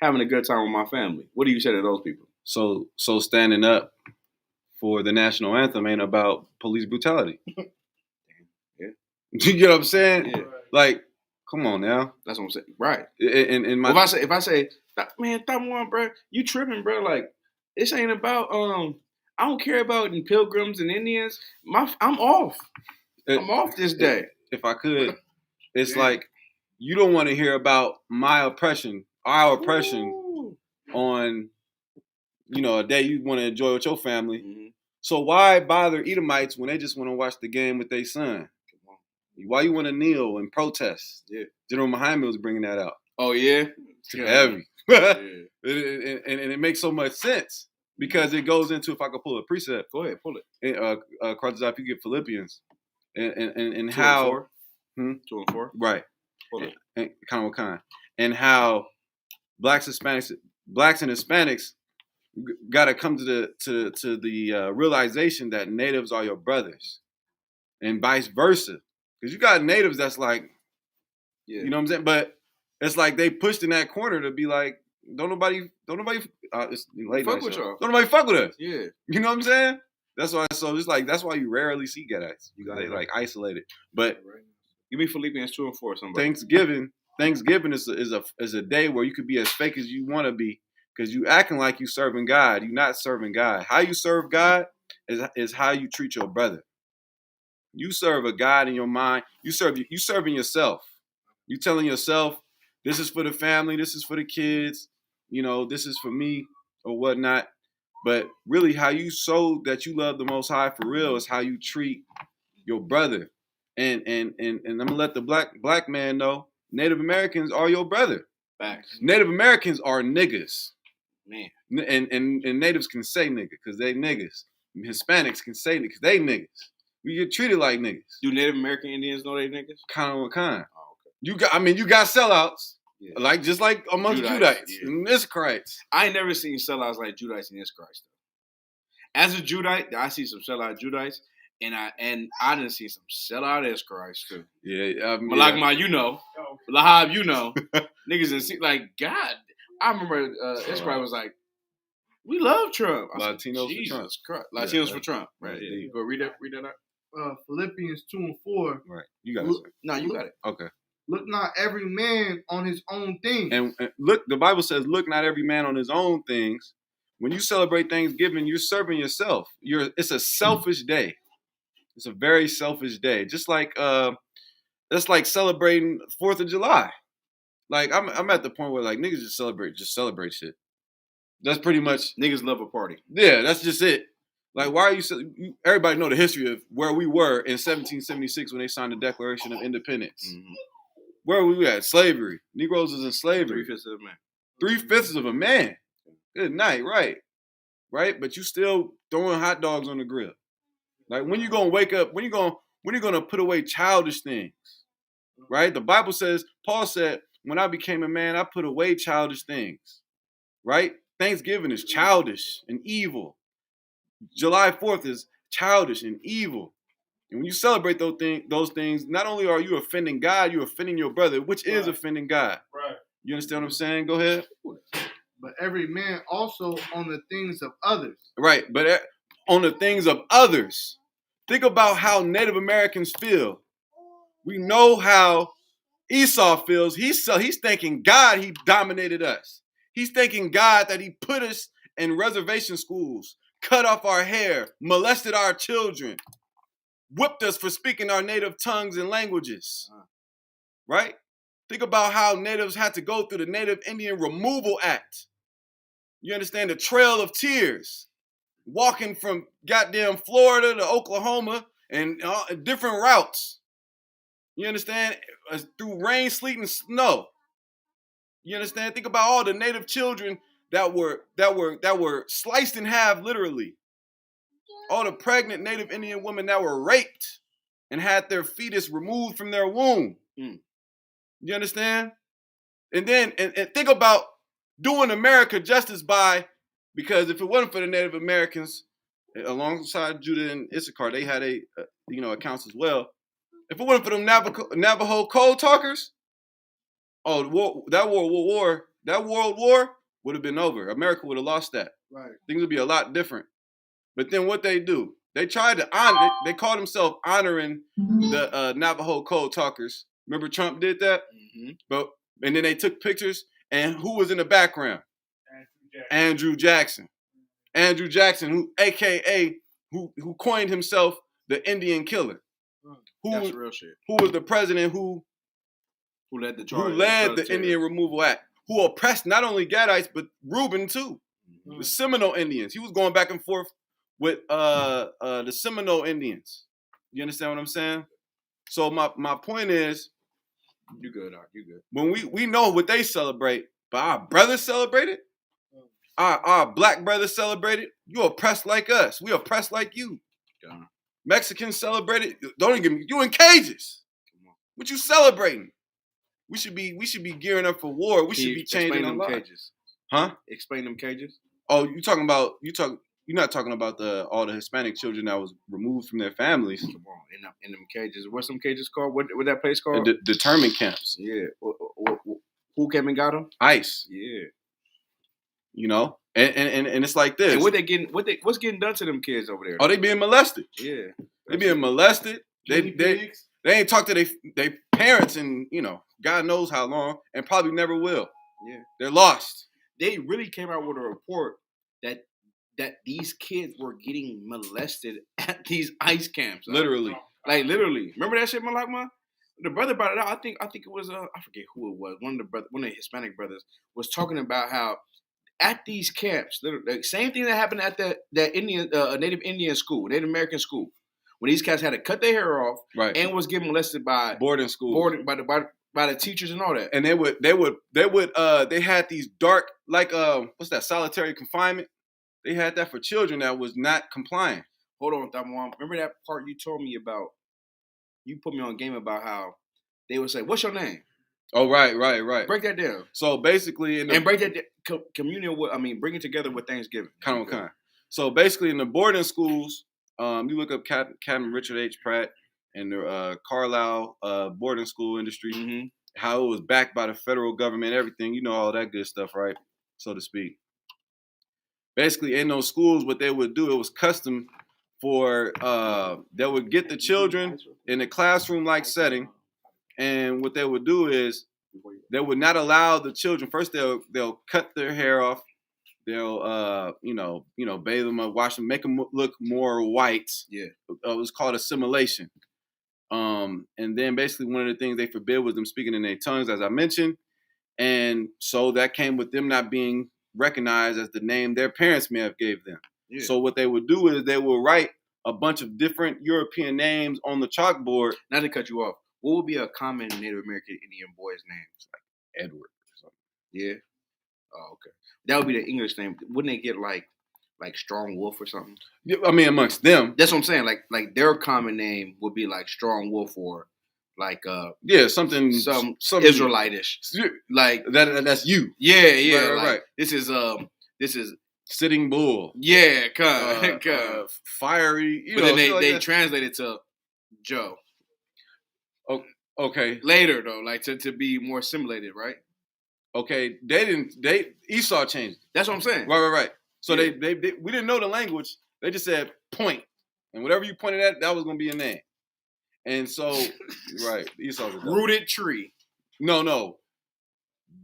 having a good time with my family. What do you say to those people? So standing up for the national anthem ain't about police brutality. Yeah. You get what I'm saying? Yeah. Like, come on now. That's what I'm saying. Right. In my If I say, man, Taiwan, bro, you tripping, bro? Like, this ain't about I don't care about pilgrims and Indians. I'm off. I'm off this day. If I could, it's like you don't want to hear about my oppression, our oppression on a day you want to enjoy with your family. Mm-hmm. So why bother Edomites when they just want to watch the game with their son? Why you want to kneel and protest? Yeah. General Muhammad was bringing that out. Oh, yeah? It's heavy. Yeah. And it makes so much sense because it goes into, if I could pull a precept. Go ahead, pull it. Across the top, you get Philippians. And 2 how... and 4. 2 and 4. Right. Pull it. And kind of what kind. And how blacks and Hispanics got to come to the realization that natives are your brothers, and vice versa. Because you got natives that's like, you know what I'm saying, but it's like they pushed in that corner to be like, don't nobody. It's late fuck night with show. y'all. Don't nobody fuck with us. Yeah, you know what I'm saying. That's why. So it's like that's why you rarely see Gadites. They like isolated. But give me Philippians 2 and 4. Somebody. Thanksgiving is a day where you could be as fake as you want to be. Because you acting like you serving God. You're not serving God. How you serve God is how you treat your brother. You serve a God in your mind. You serving yourself. You telling yourself, this is for the family, this is for the kids, this is for me or whatnot. But really how you show that you love the Most High for real is how you treat your brother. And I'm gonna let the black man know, Native Americans are your brother. Facts. Native Americans are niggas. Man. And natives can say nigga because they niggas. Hispanics can say niggas because they niggas. We get treated like niggas. Do Native American Indians know they niggas? Kind of what kind? Oh, okay. You got sellouts. Yeah. Just like amongst Judites and Israelites. I ain't never seen sellouts like Judites and Israelites. As a Judite, I see some sellout Judites, and I done see some sellout Israelites too. Yeah. Malakma, Lahab, niggas and see like God. I remember Israel was like, "We love Trump." Latinos for Trump. Christ. Latinos for Trump. Right. Yeah. Go read that out. Philippians 2 and 4. Right. You got it. No, you got it. Okay. Look not every man on his own things. And look, the Bible says, look not every man on his own things. When you celebrate Thanksgiving, you're serving yourself. It's a selfish day. It's a very selfish day. Just like that's like celebrating 4th of July. Like I'm at the point where like niggas just celebrate shit. That's pretty much niggas love a party. Yeah, that's just it. Like why are you? Everybody know the history of where we were in 1776 when they signed the Declaration of Independence. Mm-hmm. Where were we at? Slavery. Negroes was in slavery. 3/5 of a man. 3/5 of a man. Good night, right? Right, but you still throwing hot dogs on the grill. Like when you gonna wake up? When you gonna put away childish things? Right? The Bible says, Paul said, when I became a man, I put away childish things. Right? Thanksgiving is childish and evil. July 4th is childish and evil. And when you celebrate those things, not only are you offending God, you're offending your brother, which is offending God. Right. You understand what I'm saying? Go ahead. But every man also on the things of others. Right, but on the things of others. Think about how Native Americans feel. We know how Esau feels. He's thanking God he dominated us. He's thanking God that he put us in reservation schools, cut off our hair, molested our children, whipped us for speaking our native tongues and languages. Right? Think about how natives had to go through the Native Indian Removal Act. You understand? The Trail of Tears. Walking from goddamn Florida to Oklahoma and different routes. You understand? Through rain, sleet, and snow. You understand? Think about all the native children that were sliced in half, literally. All the pregnant Native Indian women that were raped. and had their fetus removed from their womb. Mm. You understand? And then and think about doing America justice because if it wasn't for the Native Americans, alongside Judah and Issachar, they had accounts as well. If it wasn't for them Navajo code talkers, that World War would have been over. America would have lost that. Right. Things would be a lot different. But then what they do? They tried to honor. They call themselves honoring the Navajo code talkers. Remember Trump did that? Mm-hmm. And then they took pictures, and who was in the background? Andrew Jackson. Andrew Jackson, who coined himself the Indian killer. That's real shit. Who was the president who led the charge? Who led the Indian Removal Act? Who oppressed not only Gadites but Reuben too, the Seminole Indians. He was going back and forth with the Seminole Indians. You understand what I'm saying? So my point is, you good, Doc? You good? When we know what they celebrate, but our brothers celebrate it. Our black brothers celebrate it. You oppressed like us. We oppressed like you. Yeah. Mexicans celebrate it. Don't even give me. You in cages. What you celebrating? We should be gearing up for war. We should be changing our lives. Cages. Huh? Explain them cages. Oh, you're not talking about all the Hispanic children that was removed from their families. Come on, in them cages. What's some cages called? What that place called? Determined camps. Yeah. Who came and got them? ICE. Yeah. You know, and it's like this. And what's getting done to them kids over there? Oh, they being molested. Yeah. They being molested. They ain't talked to their parents in, God knows how long, and probably never will. Yeah. They're lost. They really came out with a report that these kids were getting molested at these ICE camps. Literally. Like literally. Remember that shit, Malakma? The brother brought it out. I think it was I forget who it was. One of the Hispanic brothers was talking about how at these camps, the same thing that happened at that Native Indian school, Native American school, when these cats had to cut their hair off, right, and was getting molested by boarding school, by the teachers and all that. And they had these dark, like what's that, solitary confinement? They had that for children that was not compliant. Hold on, Thamwan. Remember that part you told me about? You put me on game about how they would say, "What's your name?" Oh, right. Break that down. So basically, break that communion with. Bring it together with Thanksgiving. Kind. So basically, in the boarding schools, you look up Captain Richard H. Pratt and the Carlisle boarding school industry, mm-hmm, how it was backed by the federal government, everything, all that good stuff, right? So to speak. Basically, in those schools, what they would do, it was custom for they would get the children in a classroom-like setting. And what they would do is they would not allow the children. First, they'll cut their hair off. They'll bathe them up, wash them, make them look more white. Yeah, it was called assimilation. And then basically one of the things they forbid was them speaking in their tongues, as I mentioned. And so that came with them not being recognized as the name their parents may have gave them. Yeah. So what they would do is they would write a bunch of different European names on the chalkboard. Not to cut you off. What would be a common Native American Indian boy's name? Like Edward or something. Yeah. Oh, okay. That would be the English name. Wouldn't they get like Strong Wolf or something? Yeah, amongst them. That's what I'm saying. Like their common name would be like Strong Wolf or like something Israelitish. Like that's you. Yeah. Right. This is Sitting Bull. Yeah, fiery. But then they translate it to Joe. Okay. Later though, like to be more assimilated, right? Okay. Esau changed it. That's what I'm saying. Right. So we didn't know the language. They just said point. And whatever you pointed at, that was gonna be a name. And so right, Esau's a devil. Rooted tree. No.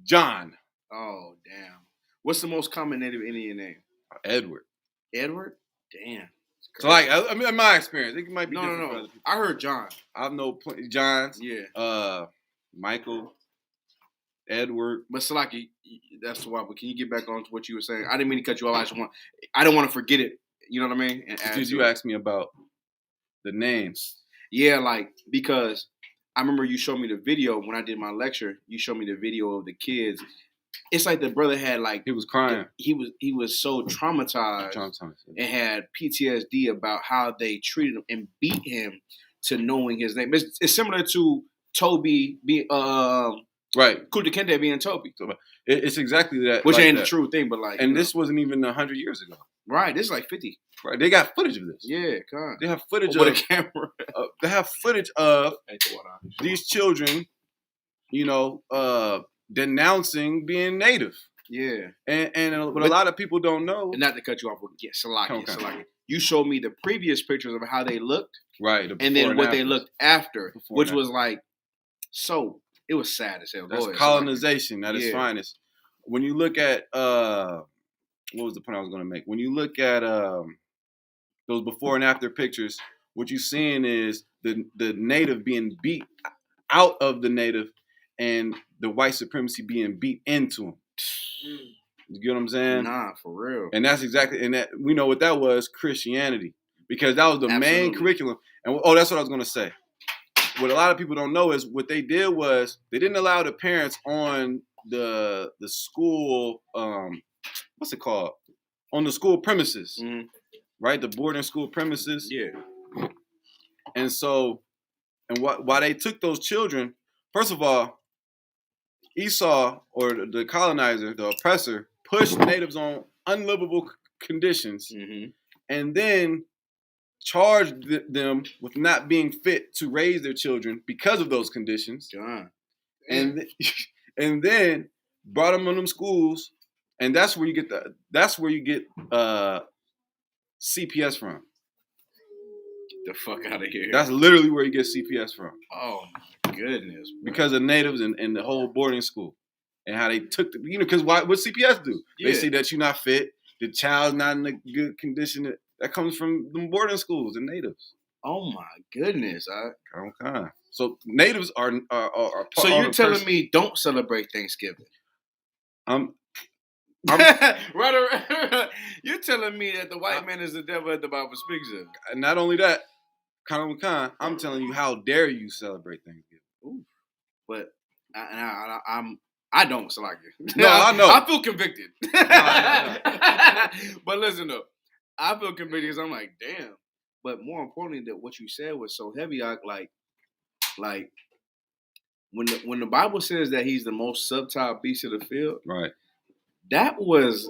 John. Oh damn. What's the most common Native Indian name? Edward. Edward? Damn. So in my experience, it might be different for other people. I heard John. I've known Johns. Yeah. Michael. Edward. But Salaki, that's why. But can you get back on to what you were saying? I didn't mean to cut you off. I don't want to forget it. You know what I mean? Did you ask me about the names? Yeah, because I remember you showed me the video when I did my lecture. You showed me the video of the kids. It's like the brother had he was crying. He was so traumatized and had PTSD about how they treated him and beat him to knowing his name. It's similar to Toby being Right. Kunta Kinte being Toby, So it's exactly that. which like ain't that. the true thing, but like, And this wasn't even 100 years ago. right? This is like 50. Right. They got footage of this. Yeah, come on. They have footage With a of. camera. They have footage of these children, denouncing being Native. Yeah. And what a lot of people don't know. And not to cut you off, but Salaki. Okay. You showed me the previous pictures of how they looked, Right. and then what they looked after, Before which and was like, so it was sad as hell. That's Go ahead, colonization at its Yeah. finest. When you look at what was the point I was going to make? When you look at those before and after pictures, what you're seeing is the Native being beat out of the Native, and the white supremacy being beat into them. You get what I'm saying? Nah, for real. And that's exactly, and that we know what that was, Christianity, because that was the main Absolutely. curriculum. And that's what I was going to say. What a lot of people don't know is what they did was they didn't allow the parents on the school, what's it called? On the school premises, right? The boarding school premises. Yeah. And so, and why they took those children, first of all, Esau, or the colonizer, the oppressor, pushed natives on unlivable conditions, and then charged them with not being fit to raise their children because of those conditions. God. And then brought them on them schools, and that's where you get CPS from. Get the fuck out of here. That's literally where you get CPS from. Oh my goodness. Bro. Because of natives and the whole boarding school, and how they took because what CPS do? They see that you're not fit, the child's not in a good condition. That comes from the boarding schools and natives. Oh my goodness. Okay. So natives are so you're telling me don't celebrate Thanksgiving? Right. You're telling me that the white man is the devil that the Bible speaks of. And not only that, I'm telling you, how dare you celebrate Thanksgiving? Ooh. But I don't like it. No, I know. I feel convicted. No. But listen up, I feel convicted because I'm like, damn. But more importantly, that what you said was so heavy. Like when the Bible says that he's the most subtle beast of the field, right? That was,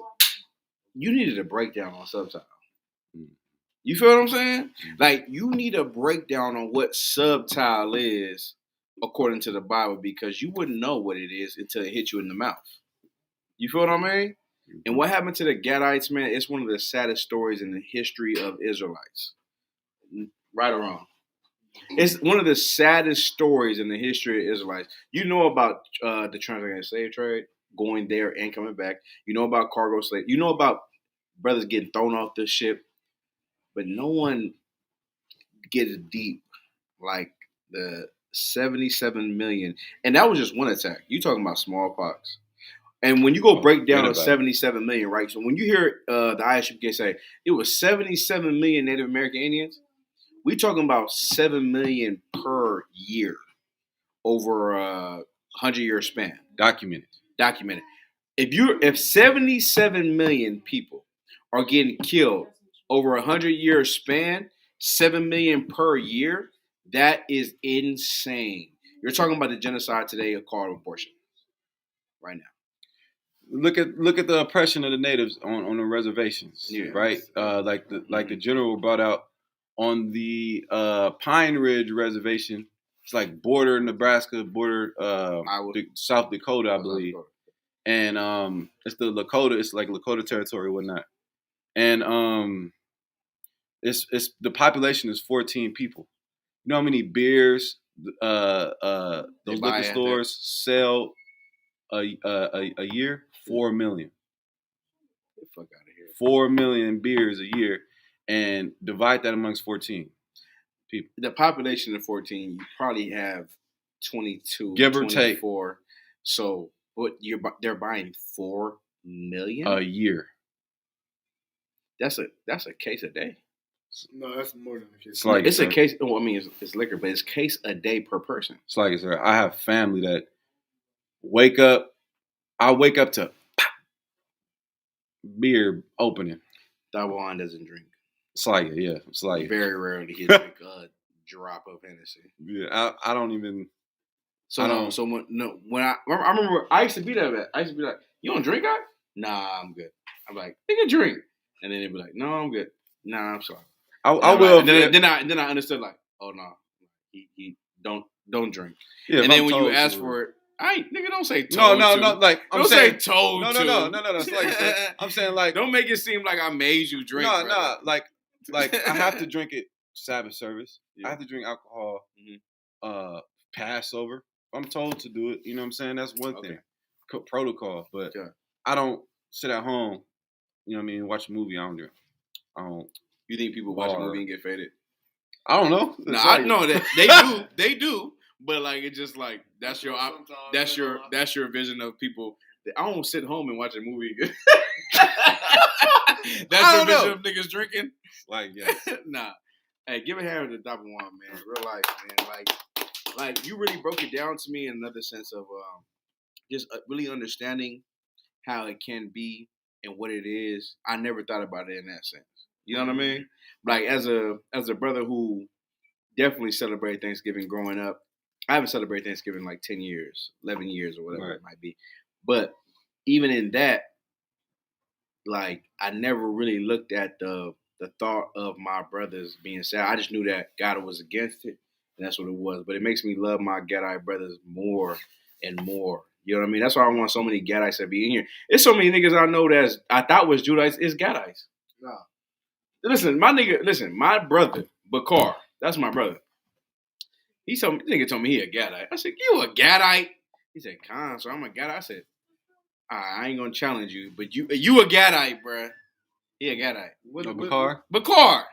you needed a breakdown on subtile. You feel what I'm saying? Like, you need a breakdown on what subtile is according to the Bible, because you wouldn't know what it is until it hit you in the mouth. You feel what I mean? And what happened to the Gadites, man, it's one of the saddest stories in the history of Israelites. Right or wrong? It's one of the saddest stories in the history of Israelites. You know about the transatlantic slave trade, going there and coming back. You know about cargo slave. You know about brothers getting thrown off the ship. But no one gets deep like the 77 million. And that was just one attack. You talking about smallpox. And when you go break down 77 million, right? So when you hear the ISUBCRIBE say it was 77 million Native American Indians, we talking about 7 million per year over a 100-year span. Documented. If 77 million people are getting killed over a 100-year span, 7 million per year, that is insane. You're talking about the genocide today called abortion. Right now. Look at the oppression of the natives on the reservations, right? Like the general brought out on the Pine Ridge Reservation. It's like border Nebraska, border South Dakota, I believe. And it's the Lakota. It's like Lakota territory, whatnot. And it's the population is 14 people. You know how many beers those liquor stores sell a year? 4 million. Get the fuck out of here. 4 million beers a year, and divide that amongst 14 people. The population of 14, you probably have 22, give or 24. take. So, what they're buying 4 million a year. That's a case a day. No, that's more than a case. It's a case. Oh, I mean, it's liquor, but it's case a day per person. It's like, sir, I have family that wake up. I wake up to beer opening. That one doesn't drink. It's like, yeah, it's like very rarely he drink drop of Hennessy. Yeah, I don't even. So I no, don't- so when I remember I used to be that bad. I used to be like, you don't drink, guy? Nah, I'm good. I'm like, nigga, drink, and then they'd be like, no, I'm good. Nah, I'm sorry. I And will. Like, then I understood like, oh no, he don't drink. Yeah, And if then I'm when you told ask to- for it, nigga, don't say told no, to. like I'm Don't saying, say told no, to. It's like I'm saying like Don't make it seem like I made you drink. no, like I have to drink it Sabbath service. Yeah. I have to drink alcohol. Mhm. Passover. I'm told to do it. You know what I'm saying? That's one Okay. thing. Protocol, but Okay. I don't sit at home. You know what I mean? Watch a movie. I don't drink. I don't. You think people watch a movie and get faded? I don't know. No, It's I like- know that they do, but like it's just like that's your vision of people. I don't sit home and watch a movie. That's your vision of niggas drinking. Like yeah. Nah, hey, give a hand to the top one, man. Real life, man. Like you really broke it down to me in another sense of just really understanding how it can be and what it is. I never thought about it in that sense. You know what I mean? Like as a brother who definitely celebrated Thanksgiving growing up. I haven't celebrated Thanksgiving in like 10 years, 11 years or whatever it might be. But even in that, like I never really looked at the thought of my brothers being sad. I just knew that God was against it, and that's what it was. But it makes me love my Gadite brothers more and more. You know what I mean? That's why I want so many Gadites to be in here. There's so many niggas I know that I thought was Judites is Gadites. No. Listen, my brother, Bakar, that's my brother. Nigga told me he a Gadite. I said, you a Gadite? He said, Con, so I'm a Gadite. I said, I ain't gonna challenge you, but you a Gadite, bruh. He a Gadite. Bakar? Bakar.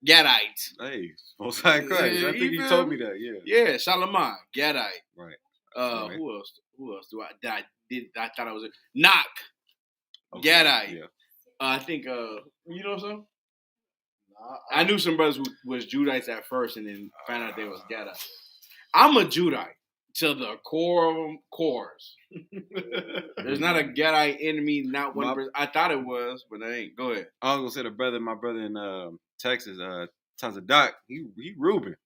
Gadite. Hey, Most High Christ. Yeah, I think you he feel told me? me that, yeah. Yeah, Shalimar, Gadite. Right. Who else? Who else do I thought I was Knock. Okay. Gadite. Yeah. I think you know something? I knew some brothers who was Judites at first and then found out they was Gadite. I'm a Judite to the core of them cores. There's not a Gadite enemy, not one person. I thought it was, but I ain't. Go ahead. I was gonna say my brother in Texas, Tons of Doc, he Reuben.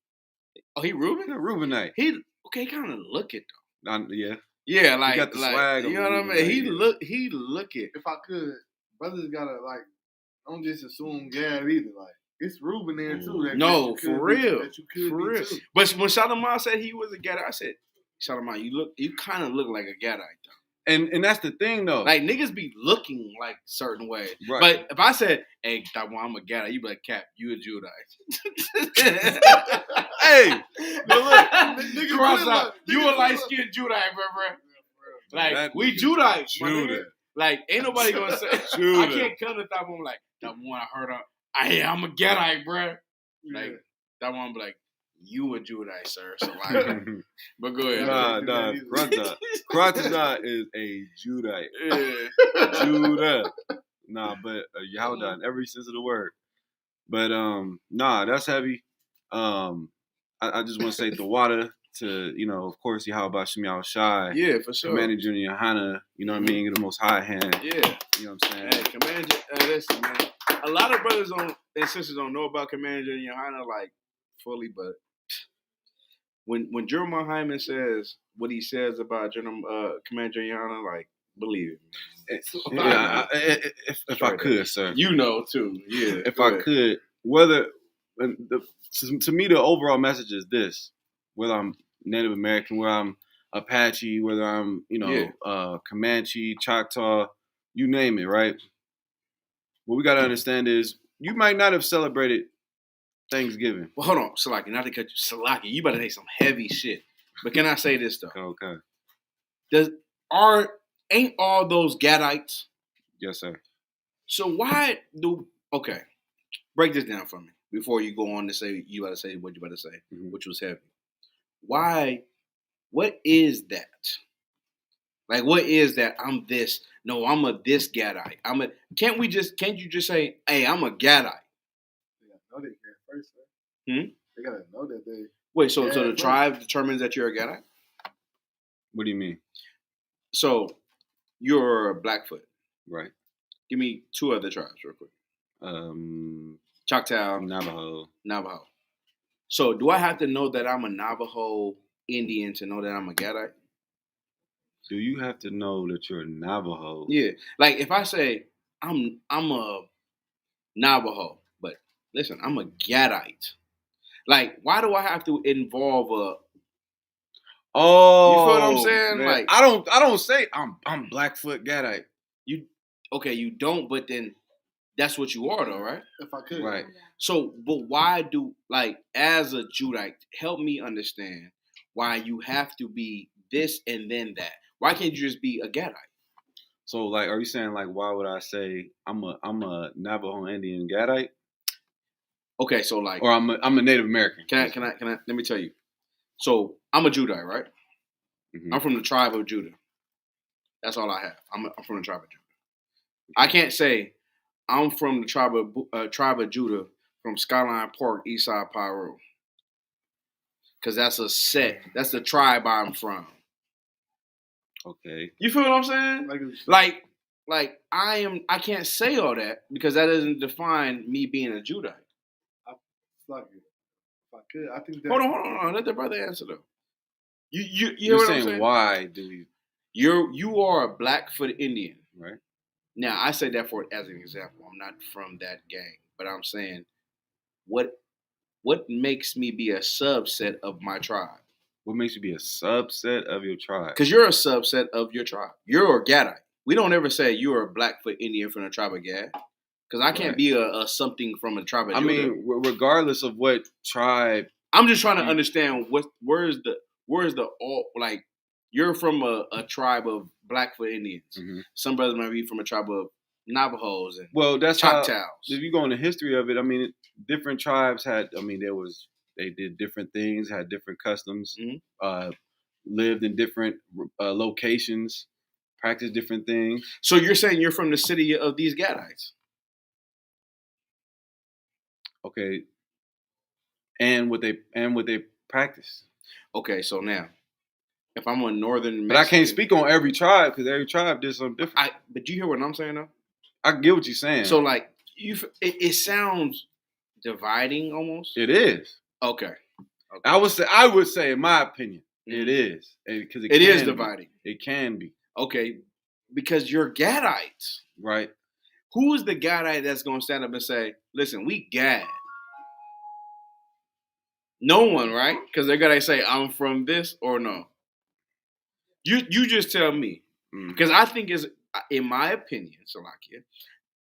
Oh, he Reuben? Yeah, Reubenite. He kind of look it though. Yeah. Yeah, like he got the like, swag. You know what I mean? He look it. If I could, brothers gotta like, don't just assume Gad either. Like it's Reuben there too. No, for real. That you could For be real. too. But when Shalimar said he was a Gadite, I said, Shalimar, you kind of look like a Gadite though. And that's the thing though. Like niggas be looking like certain ways. Right. But if I said, hey, I'm a Gadite, you be like, Cap, you a Judite. Hey, But look, nigga, Cross look, out. You a nigga, light look. skinned Judite, bro. Like That we nigga Judites, my nigga. Judah. Like ain't nobody gonna say. Judah. I can't come to that one like that one I heard of. I'm a Gadite, bro. Like that one be like, you a Judite, sir. So like, but go ahead. Nah, Kratza is a Judite. Yeah. Judah. Nah, but Yahweh in every sense of the word. But nah, that's heavy. I just want to say the water to, of course, Yahweh Shem Yahweh Shai. Yeah, for sure. Commander Junior Hana, you know what I mean? The most high hand. Yeah. You know what I'm saying? Hey, Commander, listen, man. A lot of brothers and sisters don't know about Commander Junior Hana like fully, but when Jeremiah Hyman says what he says about Commander Junior Hana, like, believe it. Yeah, if I could, sir. You know, too. Yeah. If I could, to me, the overall message is this: whether I'm Native American, whether I'm Apache, whether I'm, Comanche, Choctaw, you name it, right? What we got to understand is you might not have celebrated Thanksgiving. Well, hold on, Salaki. Not to cut you, Salaki. You better say some heavy shit. But can I say this though? Okay. Ain't all those Gadites? Yes, sir. So why okay? Break this down for me before you go on to say you about to say what you about to say, which was heavy. Why? What is that? Like, what is that? I'm this. No, I'm a this Gadite. Can't you just say, hey, I'm a Gadite? They gotta know they can first, sir. They gotta know that they. Wait, so the tribe determines that you're a Gadite? What do you mean? So you're a Blackfoot. Right. Give me two other tribes real quick. Choctaw. Navajo. So do I have to know that I'm a Navajo Indian to know that I'm a Gadite? Do you have to know that you're a Navajo? Yeah. Like if I say I'm a Navajo, but listen, I'm a Gadite. Like, why do I have to involve a? Oh, You feel what I'm saying? man. Like, I don't say I'm Blackfoot Gadite. you okay? You don't, but then that's what you are, though, right? If I could. Right. So, but why do like as a Judite? Help me understand why you have to be this and then that. Why can't you just be a Gadite? So like, are you saying like, why would I say I'm a Navajo Indian Gadite, Okay, so like, or I'm a Native American? can I? Let me tell you. So I'm a Judite, right? Mhm. I'm from the tribe of Judah. That's all I have. I'm from the tribe of Judah. I can't say I'm from the tribe of Judah from Skyline Park, Eastside Pyro, because that's a set. That's the tribe I'm from. Okay. You feel what I'm saying? Like I am. I can't say all that because that doesn't define me being a Judite. Fuck it. If I could, I think that. Hold on. Let the brother answer though. You hear You're what I'm saying saying? why do you? You are a Blackfoot Indian. Right. Now I say that for as an example. I'm not from that gang, but I'm saying what makes me be a subset of my tribe? What makes you be a subset of your tribe? Because you're a subset of your tribe. You're a Gadite. We don't ever say you're a Blackfoot Indian from the tribe of Gad. Because I can't Right. be a something from a tribe of I Judah. mean, regardless of what tribe. I'm just trying to understand where's the all like you're from a tribe of Blackfoot Indians. Mhm. Some brothers might be from a tribe of Navajos and Well, that's how. Choctaws. If you go in the history of it, I mean, different tribes had. I mean, they did different things, had different customs, lived in different locations, practiced different things. So you're saying you're from the city of these Gadites? Okay, and what they practice. Okay, so now if I'm a northern Mexican, But I can't speak on every tribe because every tribe did something different. But you hear what I'm saying though? I get what you're saying. So like it sounds dividing almost. It is. Okay. I would say, in my opinion, it is because it is dividing. It can be. Okay, because you're Gadites, right? Who is the Gadite that's going to stand up and say, "Listen, we Gad"? No one, right? Because they're gonna say, "I'm from this" or no. You just tell me, because I think is in my opinion, Salakia,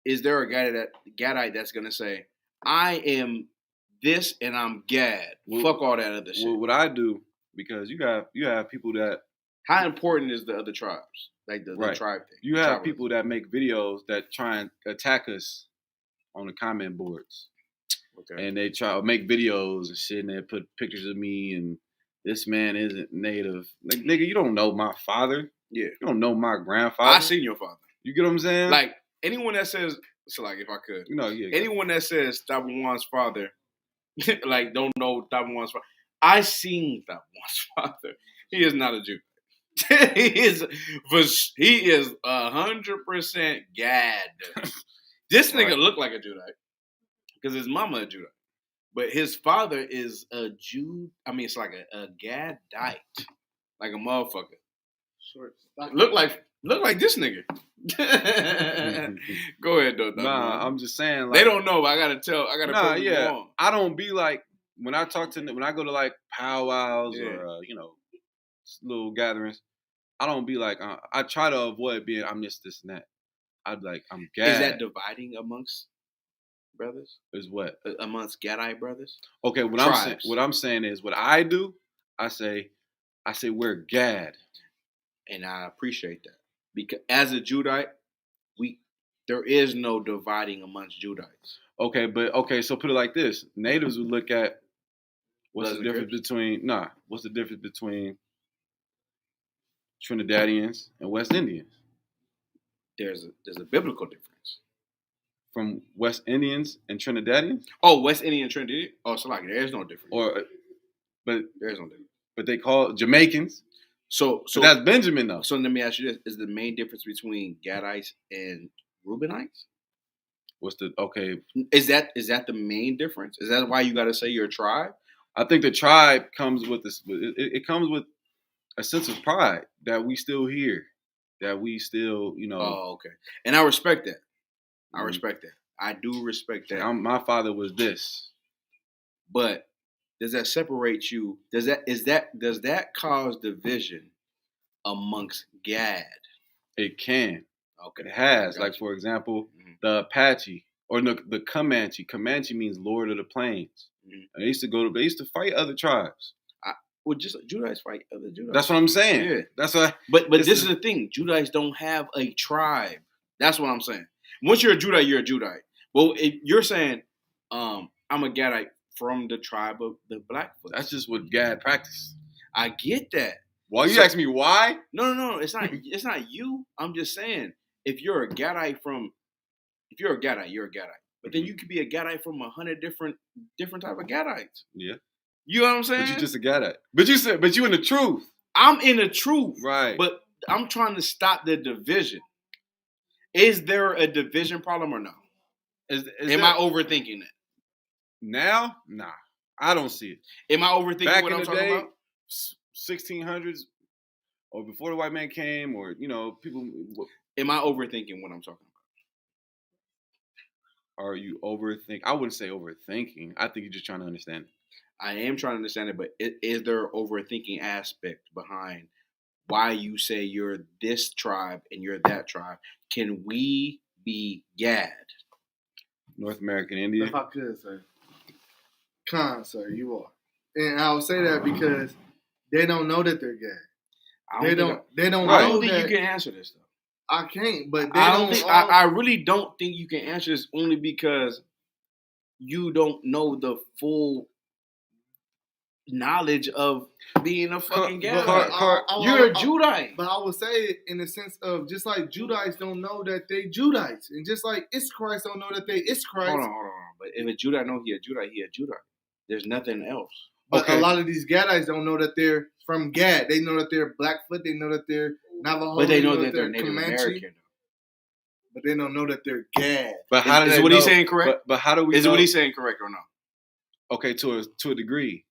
is there a Gadite that's gonna say, "I am this and I'm Gad"? Fuck all that other shit. Well, what I do, because you have people that. How important is the other tribes, like the tribe thing? You have people that make videos that try and attack us on the comment boards. Okay. And they try to make videos and shit, and they put pictures of me and this man isn't native. Like, nigga, you don't know my father. Yeah. You don't know my grandfather. I seen your father. You get what I'm saying? Like, anyone that says, so like, if I could. Anyone that says Tabuan's father, like, don't know Tabuan's father. I seen Tabuan's father. He is not a Jew. he is 100% Gad. This nigga look like a Judite. Because his mama a Judite. But his father is a Jew. I mean, it's like a Gadite. Like a motherfucker. Short. Look like this nigga. Go ahead, though. Nah, I'm just saying. Like, they don't know, but I gotta put them on. I don't be like, when I go to like powwows or, little gatherings, I don't be like, I try to avoid being, I'm this and that. I'd be like, I'm Gad. Is that dividing amongst brothers? Is what? Amongst Gadite brothers? Okay, what I'm saying is, what I do, I say we're Gad. And I appreciate that. Because as a Judite, there is no dividing amongst Judites. Okay, so put it like this. Natives would look at what's the difference between Trinidadians and West Indians? There's a biblical difference. From West Indians and Trinidadians? Oh, West Indian and Trinidadian? Oh, so like there's no difference. But there's no difference. But they call Jamaicans. So that's Benjamin though. So let me ask you this: is the main difference between Gadites and Reubenites? Is that the main difference? Is that why you got to say your tribe? I think the tribe comes with this. It comes with a sense of pride that we still here, that we still, Oh, okay. And I respect that. I Mhm. respect that. I do respect that. My father was this. But does that separate you? Does that cause division amongst Gad? It can. Okay. It has. I got Like, you. for example, Mhm. the Apache or the Comanche. Comanche means Lord of the Plains. Mhm. And they used to fight other tribes. Well, just Judites fight other Judites. That's what I'm saying. Yeah. That's why. But this is the thing. Judites don't have a tribe. That's what I'm saying. Once you're a Judite, you're a Judite. Well, if you're saying, I'm a Gadite from the tribe of the Blackfoot. That's just what Gad practiced. I get that. Why you ask me why? No. It's not. It's not you. I'm just saying, if you're a Gadite, you're a Gadite. But then you could be a Gadite from 100 different type of Gadites. Yeah. You know what I'm saying? But you just a Gadite. But you in the truth. I'm in the truth. Right. But I'm trying to stop the division. Is there a division problem or no? Am I overthinking it? Now? Nah. I don't see it. Am I overthinking Back what in I'm the talking day, about? 1600s, or before the white man came, or, people. Am I overthinking what I'm talking about? Are you overthinking? I wouldn't say overthinking. I think you're just trying to understand it. I am trying to understand it, but is there an overthinking aspect behind why you say you're this tribe and you're that tribe? Can we be Gad? North American Indian. If I could, sir. Sir, you are. And I would say that because they don't know that they're gay. They don't I know don't think that. you can answer this though. I can't, but they I don't don't think. all- I really don't think you can answer this only because you don't know the full knowledge of being a fucking Gad. You're a Judite. But I would say it in the sense of just like Judites don't know that they Judites, and just like Israelites don't know that they Israelites. Hold on. But if a Judite know he a Judite. There's nothing else. But a lot of these Gadites don't know that they're from Gad. They know that they're Blackfoot. They know that they're Navajo. But they know that they're Native Comanche, American. but they don't know that they're Gad. But how Is what he's saying correct? But how do we? Is what he's saying correct or not? Okay, to a degree.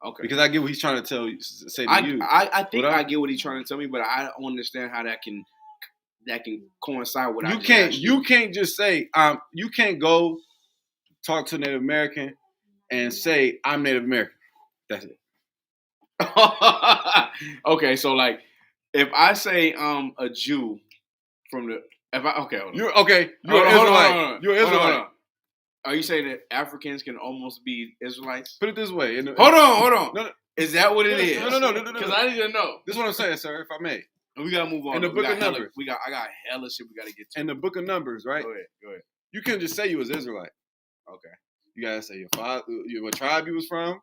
Okay. Because I get what he's trying to say to you. I think I get what he's trying to tell me, but I don't understand how that can coincide with you can't just say you can't go talk to a Native American and say I'm Native American. That's it. Okay, so like if I say a Jew from the hold on. You're an Israelite. You're an Israelite. Hold on. Are you saying that Africans can almost be Israelites? Put it this way. Hold on. No. Is that what it is? No. Because I need to know. This is what I'm saying, sir, if I may. And we gotta move on. In the book of Numbers. I got hella shit we gotta get to. In the book of Numbers, right? Go ahead. You can't just say you was Israelite. Okay. You gotta say your father, what tribe you was from.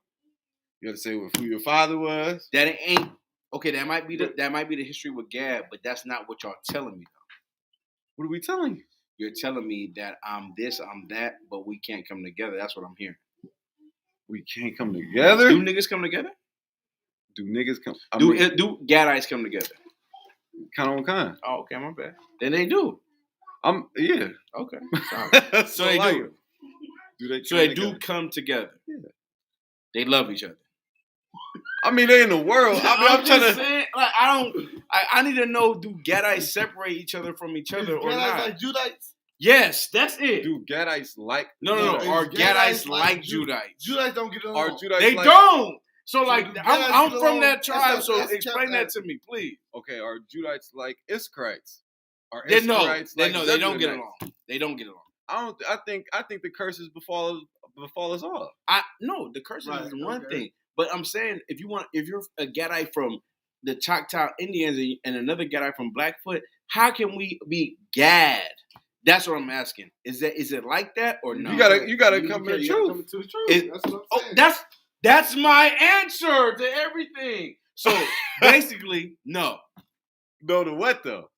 You gotta say who your father was. That ain't okay. That might be the history with Gad, but that's not what y'all telling me though. What are we telling you? You're telling me that I'm this, I'm that, but we can't come together. That's what I'm hearing. We can't come together? Do niggas come together? Do niggas come? Do Gadites come together? Kind on kind. Oh, okay, my bad. Then they do. Yeah. Okay. Sorry. So they do. So they do come together. Yeah. They love each other. I mean, they in the world. I'm trying to. Saying, like, I need to know: do Gadites separate each other from each other or not? Like Judites? Yes, that's it. Do Gadites like? No. Are Gadites like Judites? Judites don't get along. Are Judites they like, don't. So like, So I'm from along. that tribe. That's So a explain that to me, please. Okay, are Judites like Israelites? Are They Israelites they don't get Zebulonites? along. They don't get along. I think the curses befall us all. No, the curses Right, is one okay. thing. But I'm saying if you're a Gadite from the Choctaw Indians and another Gadite from Blackfoot, how can we be Gad? That's what I'm asking. Is it like that or no? You gotta come to the truth. Come to the truth. That's what I'm saying. That's my answer to everything. So basically, no. No, to what though?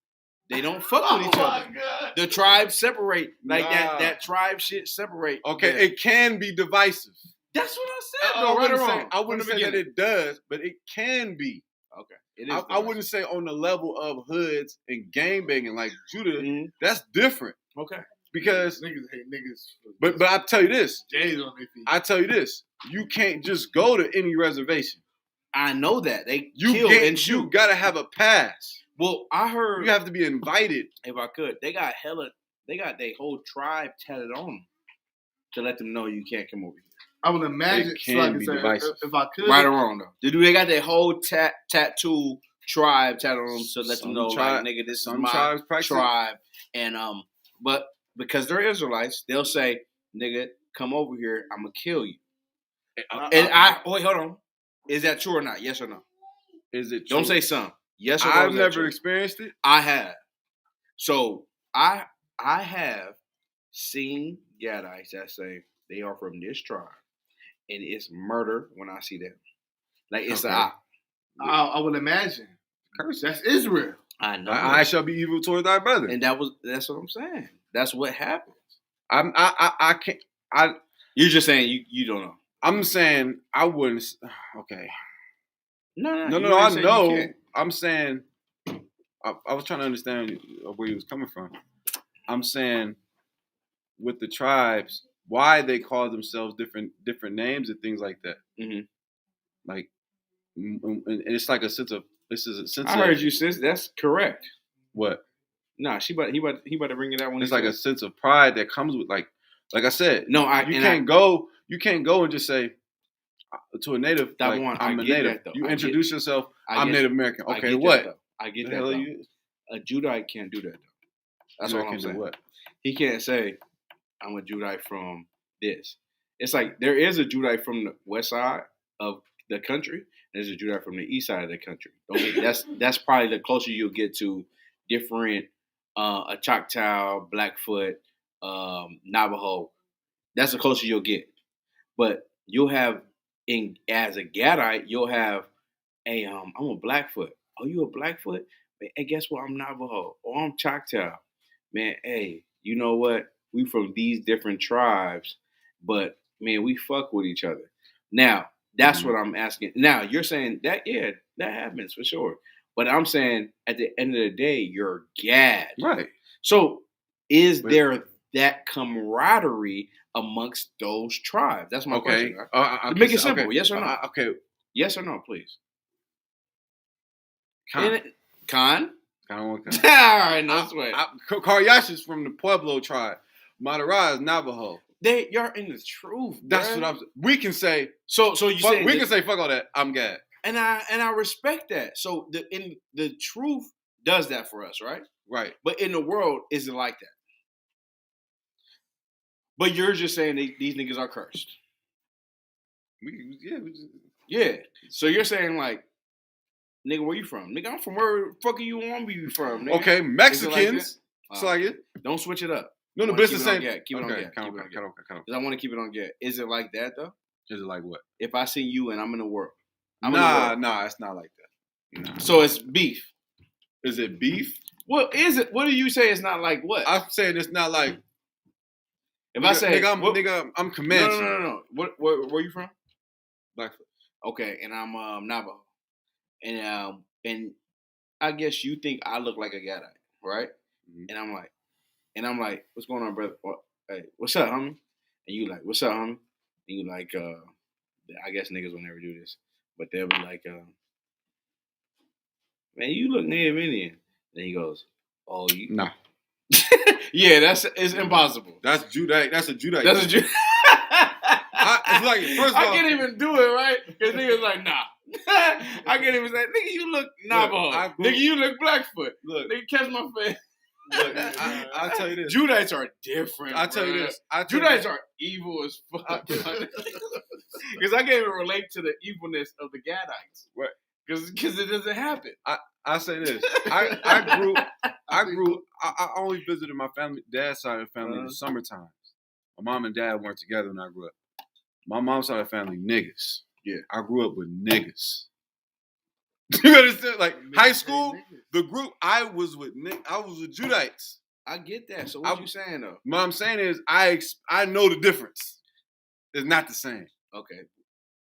They don't fuck with each other. God. The tribes separate. Like Nah. that tribe shit separate. Okay, them. it can be divisive. That's what I said. I though, right or wouldn't say, wrong. I wouldn't From the say that beginning. it does, but it can be. Okay. It is. I wouldn't say on the level of hoods and gang banging like Judah. Mhm. That's different. Okay. Because niggas hate niggas. but I tell you this. J's on their feet. I tell you this. You can't just go to any reservation. I know that they You kill and shoot. You gotta have a pass. Well, I heard You have to be invited. if I could, they got their whole tribe tatted on them to let them know you can't come over here. I would imagine It can be divisive. if I could. Right or wrong though. They got their whole tattoo tribe tatted on them to let them know, like, nigga, this is my tribe. And but because they're Israelites, they'll say, nigga, come over here, I'm gonna kill you. Wait, hold on. Is that true or not? Yes or no? Is it true? Don't say some. Yes or no? I've never experienced it. I have. So I have seen Gadites that say they are from this tribe, and it's murder when I see them. Like it's Okay. I would imagine. Curse. That's Israel. I know. I shall be evil towards thy brother. And that's what I'm saying. That's what happens. I can't. You're just saying you don't know. I'm saying I wouldn't. Okay. No. I know. I'm saying I was trying to understand where he was coming from. I'm saying with the tribes, why they call themselves different names and things like that. Mm-hmm. Like, and it's like a sense of. This is a sense. I heard you, sis. That's correct. What? Nah, he about to bring it out when it's like a sense of pride that comes with like I said. No, you can't go and just say to a native, like, I'm a native. You introduce yourself. I'm Native American. Okay, what? I get that. A Judite can't do that though. That's all I'm saying. What? He can't say I'm a Judite from this. It's like there is a Judite from the west side of the country. There's a Judite from the east side of the country. That's probably the closer you'll get to different a Choctaw, Blackfoot, Navajo. That's the closer you'll get. But you'll have as a Gadite, you'll have I'm a Blackfoot. Oh, you a Blackfoot? Hey, guess what? I'm Navajo. Oh, I'm Choctaw. Man, hey, you know what? We from these different tribes, but man, we fuck with each other. Now, that's what I'm asking. Now, you're saying that, yeah, that happens for sure. But I'm saying at the end of the day, you're Gad. Right. So is there that camaraderie amongst those tribes? That's my question. Make it simple. Okay. Yes or no? Okay. Yes or no, please. Khan? All right, no sweat. Karyash is from the Pueblo tribe. Madara is Navajo. You're in the truth. That's what I'm saying. We can say. So you say we can say fuck all that. I'm Gad. And I respect that. So the truth does that for us, right? Right. But in the world, is it like that? But you're just saying these niggas are cursed. Yeah. So you're saying like, nigga, where you from? Nigga, I'm from where the fuck you want me from? Nigga? Okay, Mexicans. It's like it. Don't switch it up. No, but it's the same. Keep it on Gad. Because I want to keep it on Gad. Is it like that though? Is it like what? If I see you and I'm in the world. Nah, it's not like that. Nah. So it's beef. Is it beef? What is it? What do you say it's not like what? I'm saying it's not like. If I say I'm Comanche. No. Where you from? Blackfoot. Okay, and I'm Navajo. And I guess you think I look like a Gadite, right? Mm-hmm. And I'm like, what's going on, brother? Hey, what's up, homie? And you like, what's up, homie? And you like, I guess niggas will never do this, but they'll be like, man, you look Native Indian. Then he goes, oh, you? Nah. Yeah, it's impossible. That's Judite. That's a Judite. That's a Judite. It's like, first of all, I can't even do it, right? Because niggas like, nah. I can't even say, nigga, you look Navajo. Nigga, you look Blackfoot. Look, nigga, catch my face. Look, I'll tell you this. Judites are different. I'll tell you this. Judites are evil as fuck. Because I can't even relate to the evilness of the Gadites. Right. Because it doesn't happen. I say this. I only visited my family, dad's side of the family in the summertime. My mom and dad weren't together when I grew up. My mom's side of the family, niggas. Yeah. I grew up with niggas. You understand? Like high school, the group I was with Judites. I get that. So what you saying though? What I'm saying is I know the difference. It's not the same. Okay.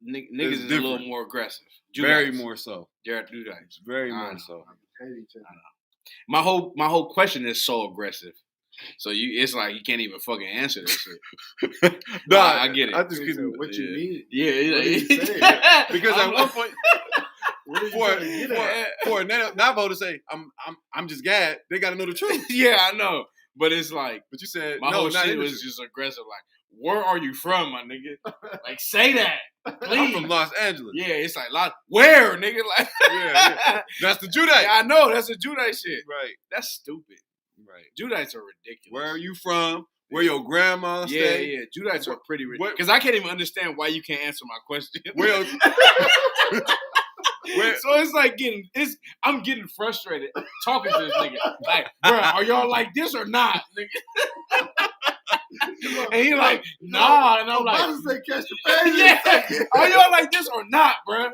Niggas is a little more aggressive. Judites. Very more so. They're Judites. Very more so. My whole question is so aggressive. So it's like you can't even fucking answer that shit. Nah, I get it. I just get What you mean? Yeah, What did he say? because at one point, What did you trying to get at? for a Navajo to say, I'm just Gad, they got to know the truth. Yeah, I know. But it's like, But you said my no, whole not shit in the was truth. just aggressive. Like, where are you from, my nigga? Like, say that. Please. I'm from Los Angeles. Yeah, it's like, where, nigga? Like, Yeah. That's the Judite. Yeah, I know. That's a Judite shit. Right. That's stupid. Right. Judites are ridiculous. Where are you from? Where your grandma stay? Yeah. Judites are pretty ridiculous. What- Because I can't even understand why you can't answer my question. Well, So it's like I'm getting frustrated talking to this nigga. Like, bro, are y'all like this or not, nigga? And he like, nah. And I'm like, about to say catch the phase. yeah, are y'all like this or not, bro?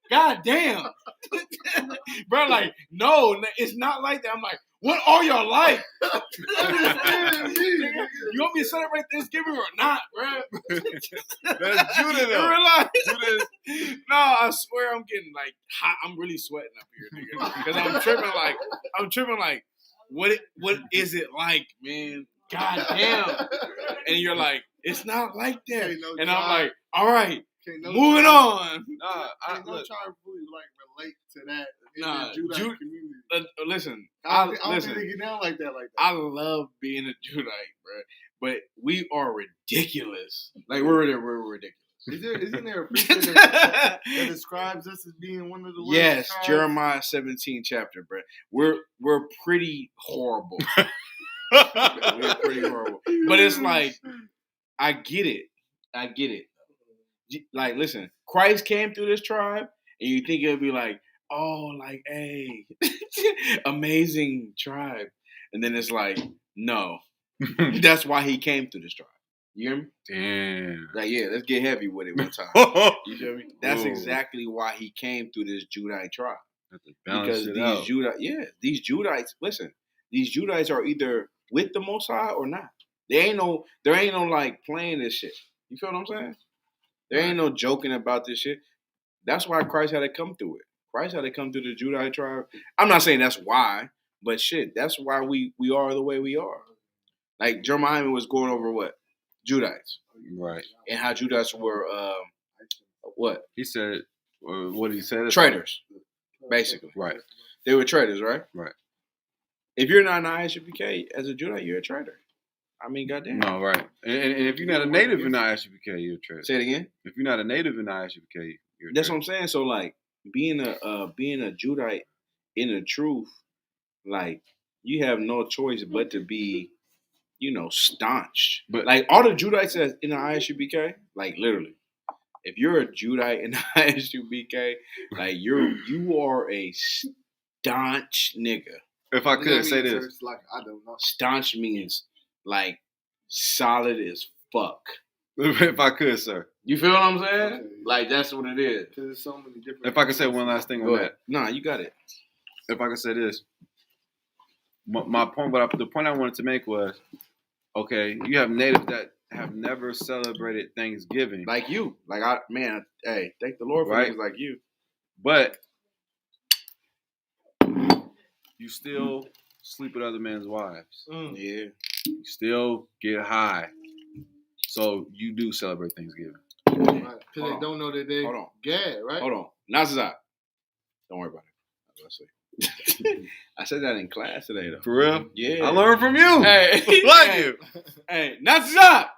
God damn. Bro, like, no, it's not like that. I'm like, what are y'all like? You want me to celebrate Thanksgiving or not, bro? that's Judah In though. real life. Judah No, I swear I'm getting like hot. I'm really sweating up here, nigga. Because I'm tripping like, what is it like, man? God damn. And you're like, it's not like that. Ain't no And job. I'm like, all right, Can't no moving child- on. Nah, Can't no look, child really like relate to that in Nah, the Judite Ju- community. Listen, I don't think listen. they get down like that. I love being a Judite, bro. But we are ridiculous. Like, we're ridiculous. Isn't there a precept that describes us as being one of the worst Yes, tribes? Jeremiah 17 chapter, bro. We're pretty horrible. We're pretty horrible. But it's like, I get it. Like, listen, Christ came through this tribe, and you think it'll be like, oh, like, hey, amazing tribe. And then it's like, no. That's why he came through this tribe. You hear me? damn. Like, yeah, let's get heavy with it one time. You feel me? That's Whoa. exactly why he came through this Judite tribe. Have to balance Because it these out. these Judites, listen, these Judites are either with the Most High or not. There ain't no like playing this shit. You feel what I'm saying? There ain't no joking about this shit. That's why Christ had to come through it. Christ had to come through the Judite tribe. I'm not saying that's why, but shit, that's why we are the way we are. Like Jeremiah was going over what? Judites. Right. And how Judites were what? He said, what did he say? Traitors, basically. Right. They were traitors, right? Right. If you're not an ISUPK as a Judite, you're a traitor. I mean, goddamn. No, right. And if you're not a native in ISUPK, you're a traitor. Say it again. If you're not a native in ISUPK, you're a That's traitor. what I'm saying. So like being a Judite in the truth, like you have no choice but to be, staunch. But- like all the Judites that's in the ISUPK, like literally, if you're a Judite in the ISUPK, like you are a staunch nigga. If I could say this. It's like, I don't know. Staunch means like solid as fuck. If I could, sir. You feel what I'm saying? Okay. Like that's what it is. Because there's so many different. If I could say one last thing Go on ahead. Nah, you got it. that. If I could say this. My point, the point I wanted to make was, okay, you have natives that have never celebrated Thanksgiving. Like you. Like hey, thank the Lord for Right. niggas like you. But you still sleep with other men's wives. Yeah. You still get high. So you do celebrate Thanksgiving. Because Hold they on. don't know that they Hold on. gay, right? Hold on. Nazizat. Don't worry about it. That's what I say. I said that in class today though. For real? Yeah. I learned from you. Hey. Like Hey. you. Hey, Nazizat.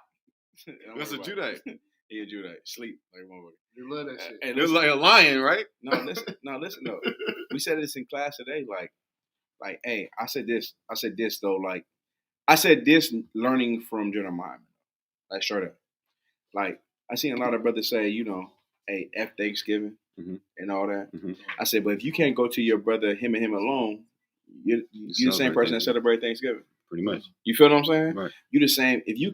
That's a Judite. He a Judite. Sleep like a motherfucker. You love that shit. Hey, It was like a lion, right? No, listen though. We said this in class today. Like, hey, I said this though. Like, I said this learning from Jeremiah. Like, straight up. Like, I seen a lot of brothers say, hey, F Thanksgiving and all that. Mhm. I said, but if you can't go to your brother, him and him alone, you're the same Celebrate person that Thanksgiving. celebrate Thanksgiving. Pretty much. You feel what I'm saying? Right. You the same. If you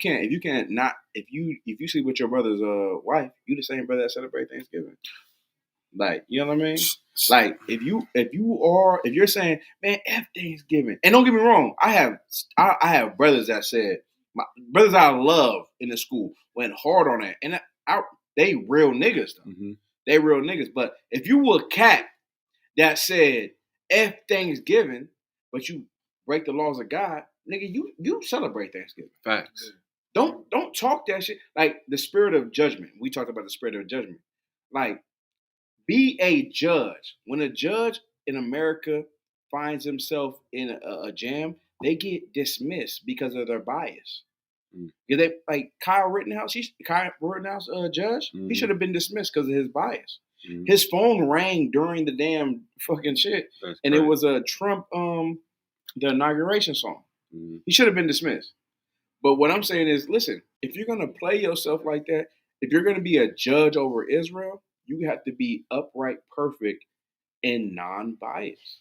you sleep with your brother's wife, you the same brother that celebrate Thanksgiving. Like, you know what I mean? Like, if you're saying, man, F Thanksgiving, and don't get me wrong, I have brothers that said, my brothers I love in the school went hard on that, and they real niggas though. Mm-hmm. They real niggas. But if you were a cat that said F Thanksgiving, but you break the laws of God, nigga, you celebrate Thanksgiving. Facts. Don't talk that shit. Like the spirit of judgment. We talked about the spirit of judgment. Like, be a judge. When a judge in America finds himself in a jam, they get dismissed because of their bias. Yeah, they like Kyle Rittenhouse. Kyle Rittenhouse, judge. He should have been dismissed because of his bias. His phone rang during the damn fucking shit, and it was a Trump the inauguration song. He should have been dismissed. But what I'm saying is, listen, if you're gonna play yourself like that, if you're gonna be a judge over Israel, you have to be upright, perfect, and non-biased.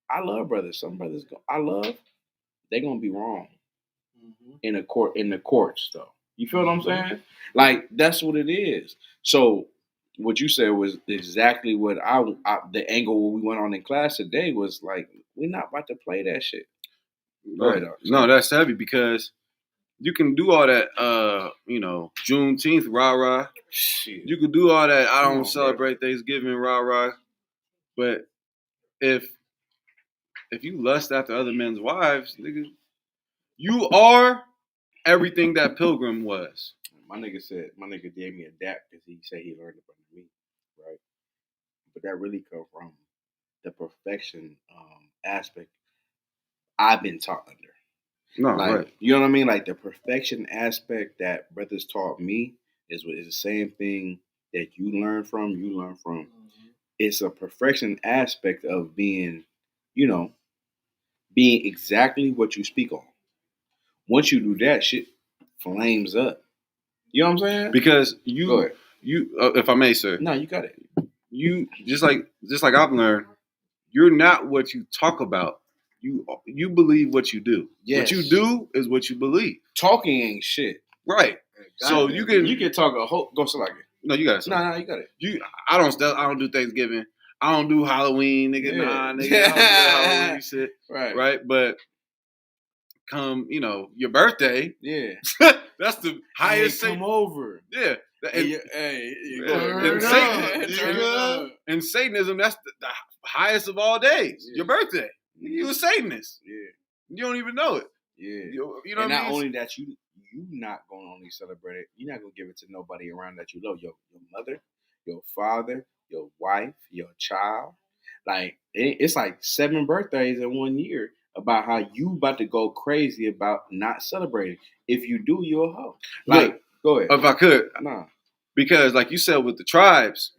I love brothers. Some brothers they're gonna be wrong in the courts though. You feel what I'm saying? Like, that's what it is. So what you said was exactly what the angle we went on in class today was like, we're not about to play that shit. Right. No, that's heavy because you can do all that, Juneteenth rah-rah. Shit. You could do all that. I don't celebrate Thanksgiving rah-rah. But if you lust after other men's wives, nigga, you are everything that Pilgrim was. My nigga gave me a dap because he said he learned it from me, right? But that really come from the perfection aspect I've been taught under. No, like, right. You know what I mean? Like, the perfection aspect that brothers taught me is the same thing that you learn from. It's a perfection aspect of being exactly what you speak on. Once you do that, shit flames up. You know what I'm saying? Because you, if I may, sir. No, you got it. You just like I've learned, you're not what you talk about. You believe what you do. Yes. What you do is what you believe. Talking ain't shit. Right. So you can talk a whole go select it. No, you got it. No, you got it. I don't do Thanksgiving. I don't do Halloween, nigga. Yeah. Nah, nigga. I don't do Halloween shit. Right. But come, your birthday. Yeah. That's the highest. Come over. Yeah. And Satanism, that's the highest of all days. Yeah. Your birthday. You a Satanist. Yeah. You don't even know it. Yeah. You know and what I mean? Not only that, you not going to only celebrate it, you're not going to give it to nobody around that you love. Your mother, your father, your wife, your child. Like, it's like 7 birthdays in 1 year about how you about to go crazy about not celebrating. If you do, you're a hoe. Like, go ahead. If I could. Nah. Because like you said with the tribes,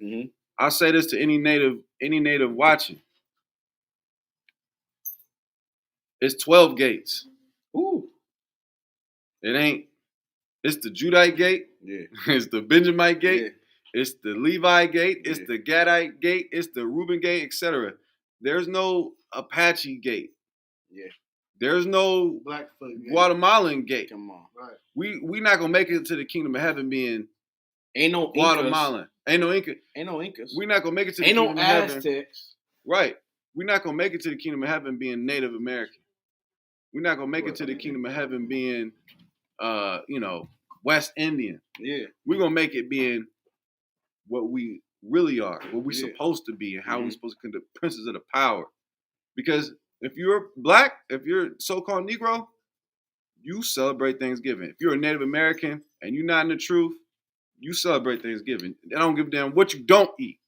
I'll say this to any native watching. It's 12 gates. Ooh. It's the Judite gate. Yeah. It's the Benjamite gate. Yeah. It's the Levi gate. It's the Gadite gate. It's the Reuben gate, etc. There's no Apache gate. Yeah. There's no Blackfoot gate. Guatemalan gate. Come on. Right. We not gonna make it to the kingdom of heaven being ain't no Guatemalan. Ain't no Inca. Ain't no Incas. We're not gonna make it to the kingdom of heaven. Ain't no Aztecs. Right. We're not gonna make it to the kingdom of heaven being Native American. We're not gonna make it to the kingdom of heaven being West Indian. Yeah. We're gonna make it being what we really are, what we're supposed to be, and how we're supposed to conduct princes of the power. Because if you're black, if you're so-called Negro, you celebrate Thanksgiving. If you're a Native American and you're not in the truth, you celebrate Thanksgiving. They don't give a damn what you don't eat.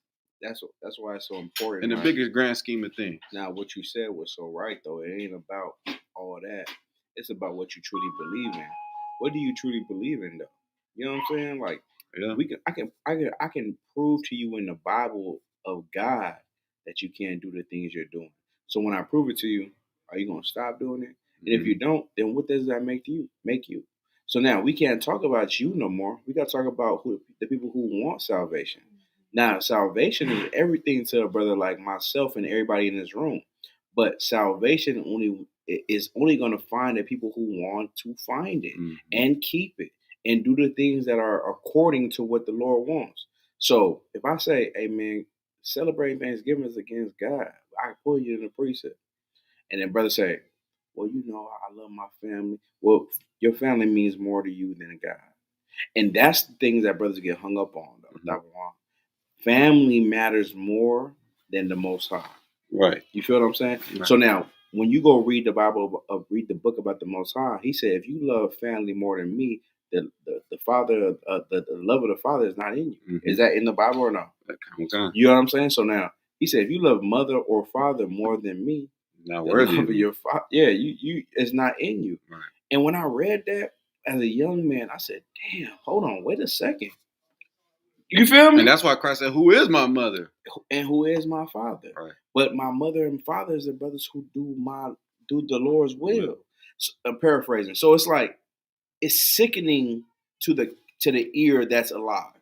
That's why it's so important. In the biggest grand scheme of things. Now, what you said was so right, though. It ain't about all that. It's about what you truly believe in. What do you truly believe in, though? You know what I'm saying? Like, I can prove to you in the Bible of God that you can't do the things you're doing. So when I prove it to you, are you gonna stop doing it? And if you don't, then what does that make you? So now we can't talk about you no more. We got to talk about the people who want salvation. Now, salvation is everything to a brother like myself and everybody in this room. But salvation is only going to find the people who want to find it and keep it and do the things that are according to what the Lord wants. So if I say, hey, man, celebrating Thanksgiving is against God, I put you in the precept. And then brother say, well, I love my family. Well, your family means more to you than God. And that's the things that brothers get hung up on, though. Family matters more than the Most High. Right. You feel what I'm saying? Right. So now, when you go read the Bible, read the book about the Most High, he said, if you love family more than me, the father, the love of the Father is not in you. Mhm. Is that in the Bible or no? That counts on. You know what I'm saying? So now he said, if you love mother or father more than me, Not the worthy love of of you. your father, yeah, you it's not in you. Right. And when I read that as a young man, I said, damn, hold on, wait a second. You feel me? And that's why Christ said, "Who is my mother?" And who is my father? Right. But my mother and father is the brothers who do the Lord's will. So, I'm paraphrasing. So it's like it's sickening to the ear that's alive,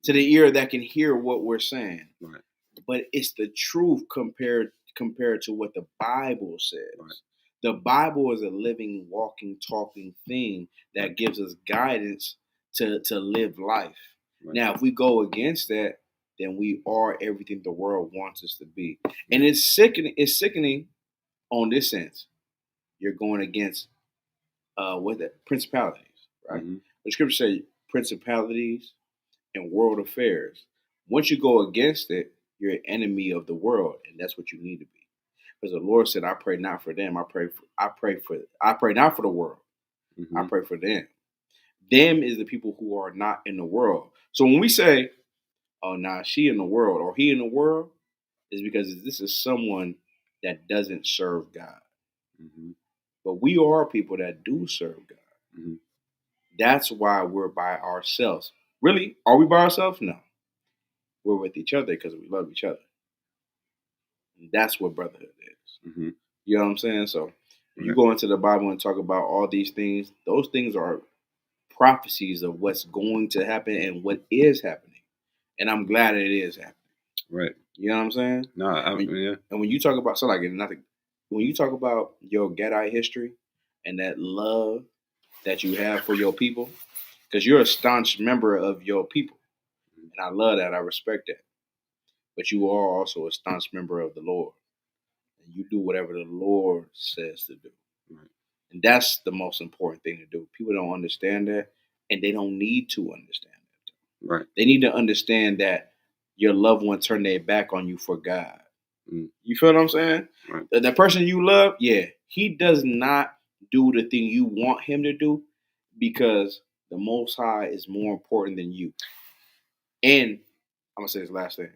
to the ear that can hear what we're saying. Right. But it's the truth compared to what the Bible says. Right. The Bible is a living, walking, talking thing that gives us guidance to live life. Right. Now, if we go against that, then we are everything the world wants us to be. And it's sickening. It's sickening on this sense. You're going against what that principalities, right? Mhm. The scripture says principalities and world affairs. Once you go against it, you're an enemy of the world, and that's what you need to be. Because the Lord said, "I pray not for them. I pray not for the world. I Mhm. pray for them." Them is the people who are not in the world. So when we say, "Oh, nah, she in the world or he in the world," is because this is someone that doesn't serve God. Mhm. But we are people that do serve God. Mhm. That's why we're by ourselves. Really? Are we by ourselves? No. We're with each other because we love each other. And that's what brotherhood is. Mhm. You know what I'm saying? So if you Right. go into the Bible and talk about all these things, those things are prophecies of what's going to happen and what is happening. And I'm glad it is happening. Right. You know what I'm saying? No, yeah. And when you talk about nothing, when you talk about your Gadai history and that love that you have for your people, because you're a staunch member of your people, and I love that, I respect that. But you are also a staunch member of the Lord, and you do whatever the Lord says to do, Right. and that's the most important thing to do. People don't understand that, and they don't need to understand that. Right. They need to understand that your loved one turned their back on you for God. Mm. You feel what I'm saying? Right. The person you love, yeah, he does not do the thing you want him to do because the Most High is more important than you. And I'm gonna say this last thing: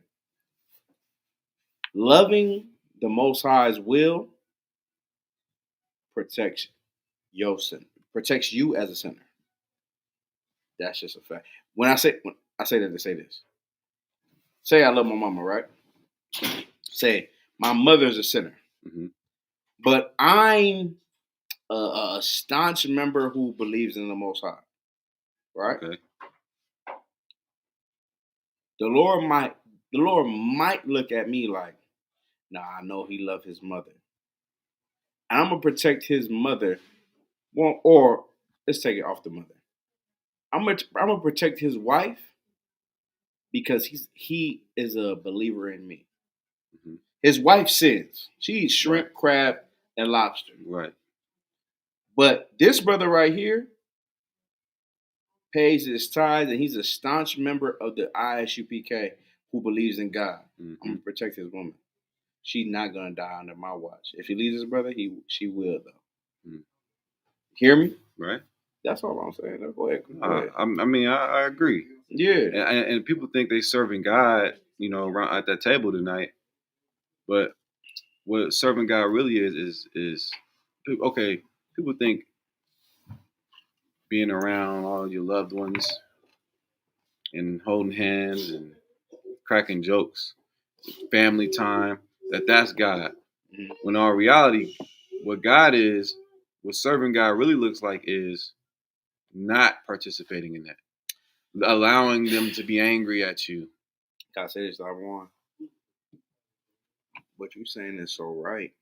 loving the Most High's will protects your sin, protects you as a sinner. That's just a fact. When I say that to say this, say I love my mama, right? Say my mother's a sinner, Mhm. but I'm a staunch member who believes in the Most High, right? Okay. The Lord might look at me like, nah, I know he loved his mother. And I'm gonna protect his mother. Well, or let's take it off the mother. I'm gonna protect his wife because he is a believer in me. Mhm. His wife sins. She eats shrimp, Right. crab, and lobster. Right. But this brother right here pays his tithes and he's a staunch member of the ISUPK who believes in God. I'm gonna Mhm. protect his woman. She's not gonna die under my watch. If he leaves his brother, she will though. Mm. Hear me? Right. That's all I'm saying. Go ahead. Go ahead. I mean, I agree. Yeah. And people think they serving God, around at that table tonight. But what serving God really is okay. People think being around all your loved ones and holding hands and cracking jokes, family time, that's God. Mhm. When in all reality, what God is, what serving God really looks like is not participating in that, allowing them to be angry at you. Gotta say this, I want. What you're saying is so right,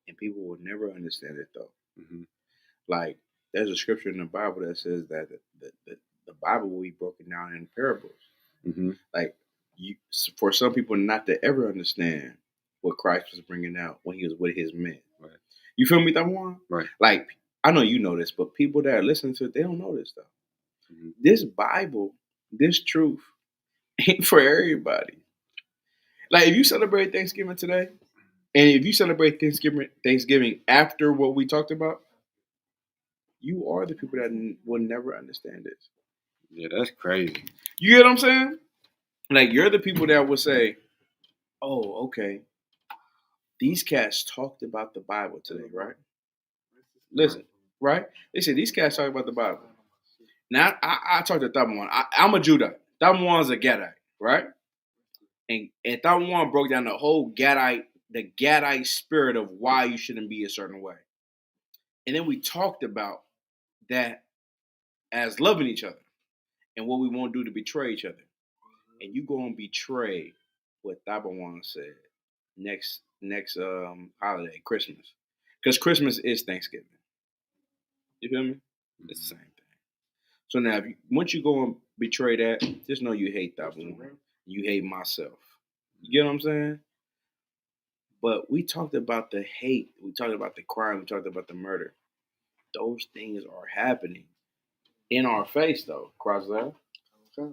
and people will never understand it though. Mm-hmm. Like, there's a scripture in the Bible that says that the Bible will be broken down in parables. Mm-hmm. Like, for some people not to ever understand what Christ was bringing out when he was with his men. Right. You feel me, Thamwan? Right. Like, I know you know this, but people that are listening to it, they don't know this stuff. Mm-hmm. This Bible, this truth, ain't for everybody. Like, if you celebrate Thanksgiving today, And if you celebrate Thanksgiving after what we talked about, you are the people that will never understand this. Yeah, that's crazy. You get what I'm saying? Like, you're the people that will say, oh, okay, these cats talked about the Bible today, right? Listen, right? They said these cats talk about the Bible. Now, I talked to Thabawan. I'm a Judite. Thabawan's a Gadite, right? And Thabawan broke down the whole Gadite spirit of why you shouldn't be a certain way. And then we talked about that as loving each other and what we won't do to betray each other. And you go and betray what Thabawan said next holiday, Christmas. Because Christmas is Thanksgiving. You feel me? It's the same thing. So now, once you go and betray that, just know you hate Thabawan. You hate myself. You get what I'm saying? But we talked about the hate. We talked about the crime. We talked about the murder. Those things are happening in our face, though, Croswell.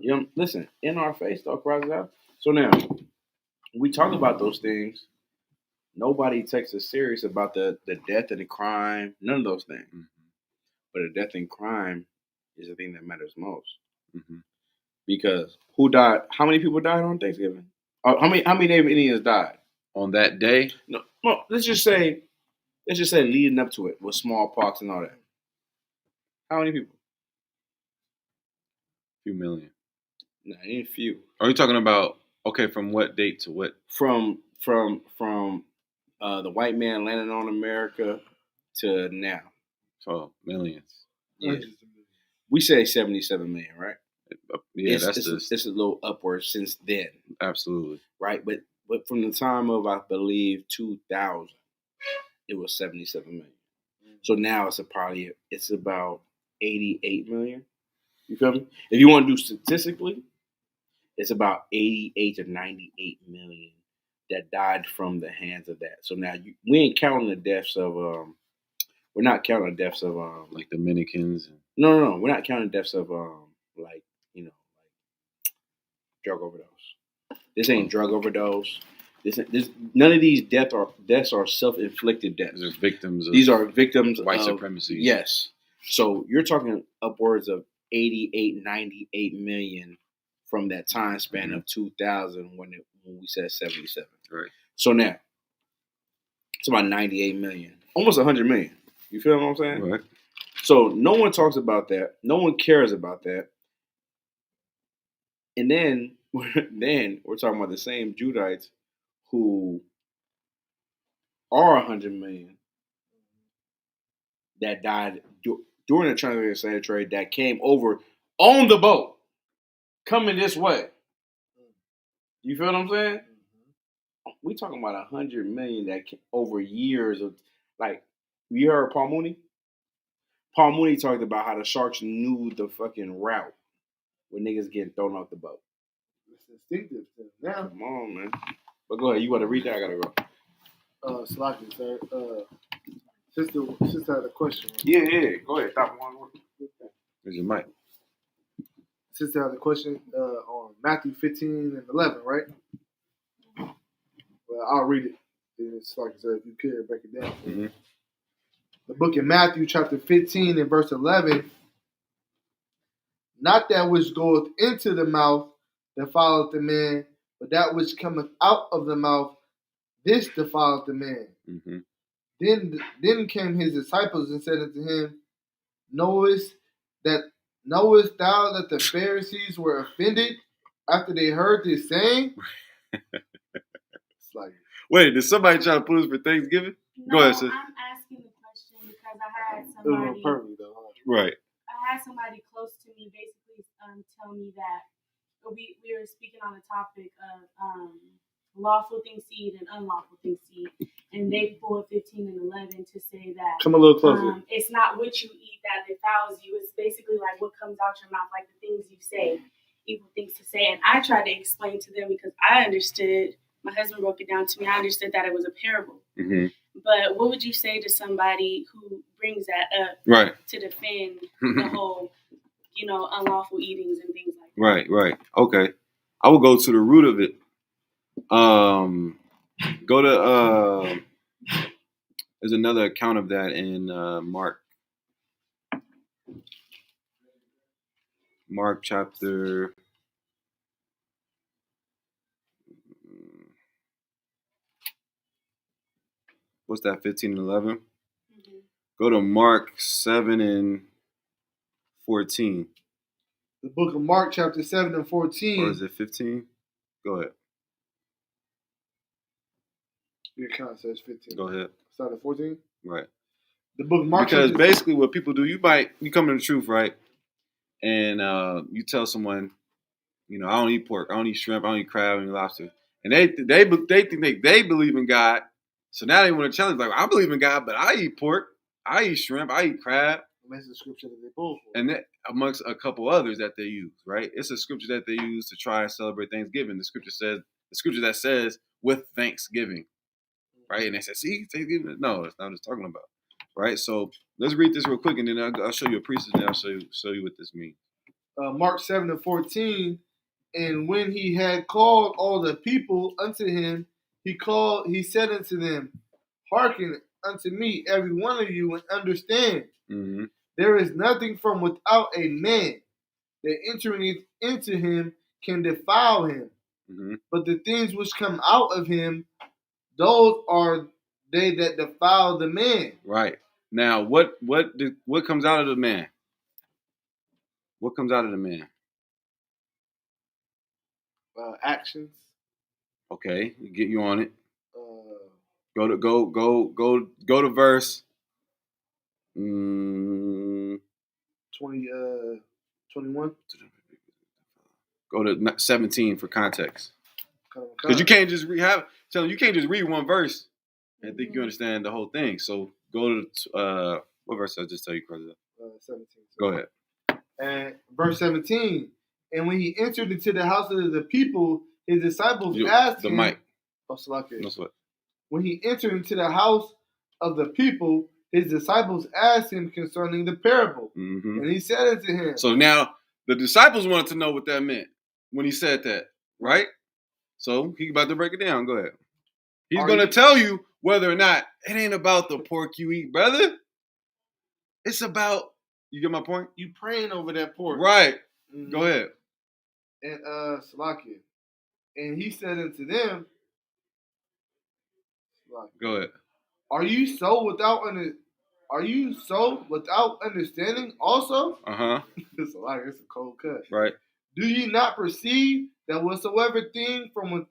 You know, listen, in our face, though, Croswell. So now, we talk about those things. Nobody takes us serious about the death and the crime. None of those things. Mm-hmm. But the death and crime is the thing that matters most. Mm-hmm. Because who died? How many people died on Thanksgiving? How many Native Indians died on that day? No. Let's just say leading up to it with smallpox and all that. How many people? A few million. No, ain't few. Are you talking about from what date to what? From the white man landing on America to now. So millions. Yeah. We say 77 million, right? Yeah, it's a little upward since then. Absolutely. Right, but from the time of, I believe, 2000, it was 77 million. So now it's about 88 million. You feel me? If you want to do statistically, it's about 88 to 98 million that died from the hands of that. So now we ain't counting the deaths of we're not counting the deaths of like Dominicans. No, we're not counting the deaths of like drug overdose. This ain't drug overdose. This none of these deaths are self-inflicted deaths. These are victims white of supremacy. Yes. So you're talking upwards of 88, 98 million from that time span of 2000 when we said 77. Right. So now it's about 98 million, almost 100 million. You feel what I'm saying? Right. So no one talks about that. No one cares about that. And then we're talking about the same Judites who are 100 million that died during the transatlantic slave trade that came over on the boat coming this way. You feel what I'm saying? We talking about 100 million that over years of, like, you heard Paul Mooney? Paul Mooney talked about how the sharks knew the fucking route when niggas getting thrown off the boat. It's instinctive now. Come on, man. But go ahead. You want to read that? I gotta go. Sloppy, sir. Sister had a question. Yeah. Go ahead. Stop one. Where's your mic? Sister had a question on Matthew 15 and 11, right? Well, I'll read it. It's like I said, if you could break it down. Mm-hmm. The book in Matthew chapter 15 and verse 11. Not that which goeth into the mouth defileth the man, but that which cometh out of the mouth, this defileth the man. Mm-hmm. Then came his disciples and said unto him, Knowest thou that the Pharisees were offended after they heard this saying? It's like, wait, did somebody try to put us for Thanksgiving? No, go ahead, sis. I'm asking the question because I had somebody. Right. I had somebody close to me basically tell me that we were speaking on the topic of lawful thing seed and unlawful thing seed, and they pulled 15 and 11 to say that come a little closer. It's not what you eat that defiles you. It's basically like what comes out your mouth, like the things you say, evil things to say. And I tried to explain to them because I understood. My husband broke it down to me. I understood that it was a parable. Mm-hmm. But what would you say to somebody who brings that up to defend the whole, unlawful eatings and things like that? Right. Okay. I will go to the root of it. Go to there's another account of that in Mark. Mark chapter. What's that? 15 and 11. Mm-hmm. Go to Mark 7 and 14. The book of Mark, chapter 7 and 14. Or is it 15? Go ahead. Your account says 15. Go ahead. Start at 14? Right. The book of Mark. Because basically what people do, you come to the truth, right? And you tell someone, I don't eat pork, I don't eat shrimp, I don't eat crab, I don't eat lobster. And they think they believe in God. So now they want to challenge, like, I believe in God, but I eat pork, I eat shrimp, I eat crab. That's the scripture that they pull for. And that, amongst a couple others that they use, right? It's a scripture that they use to try and celebrate Thanksgiving. The scripture that says with Thanksgiving, right? And they say, see, Thanksgiving. No, that's not what it's talking about, right? So let's read this real quick, and then I'll show you a priestess, and I'll show you what this means. Mark 7 and 14. And when he had called all the people unto him, he said unto them, hearken unto me, every one of you, and understand. Mm-hmm. There is nothing from without a man that entering into him can defile him. Mm-hmm. But the things which come out of him, those are they that defile the man. Right. Now, what comes out of the man? What comes out of the man? Actions. Okay, get you on it. Go to verse 21. Go to 17 for context. Because you can't just read one verse and think you understand the whole thing. So go to what verse? I'll just tell you, 17. Go ahead. And verse 17. And when he entered into the house of the people, his disciples asked him. Mic. Oh, Salakia. No sweat. When he entered into the house of the people, his disciples asked him concerning the parable. Mm-hmm. And he said unto him. So now the disciples wanted to know what that meant when he said that, right? So he's about to break it down. Go ahead. He's going to tell you whether or not it ain't about the pork you eat, brother. It's about, you get my point? You praying over that pork. Right. Mm-hmm. Go ahead. And Salakia. And he said unto them, go ahead. Are you so without understanding also? Uh-huh. It's a cold cut. Right. Do ye not perceive that whatsoever thing from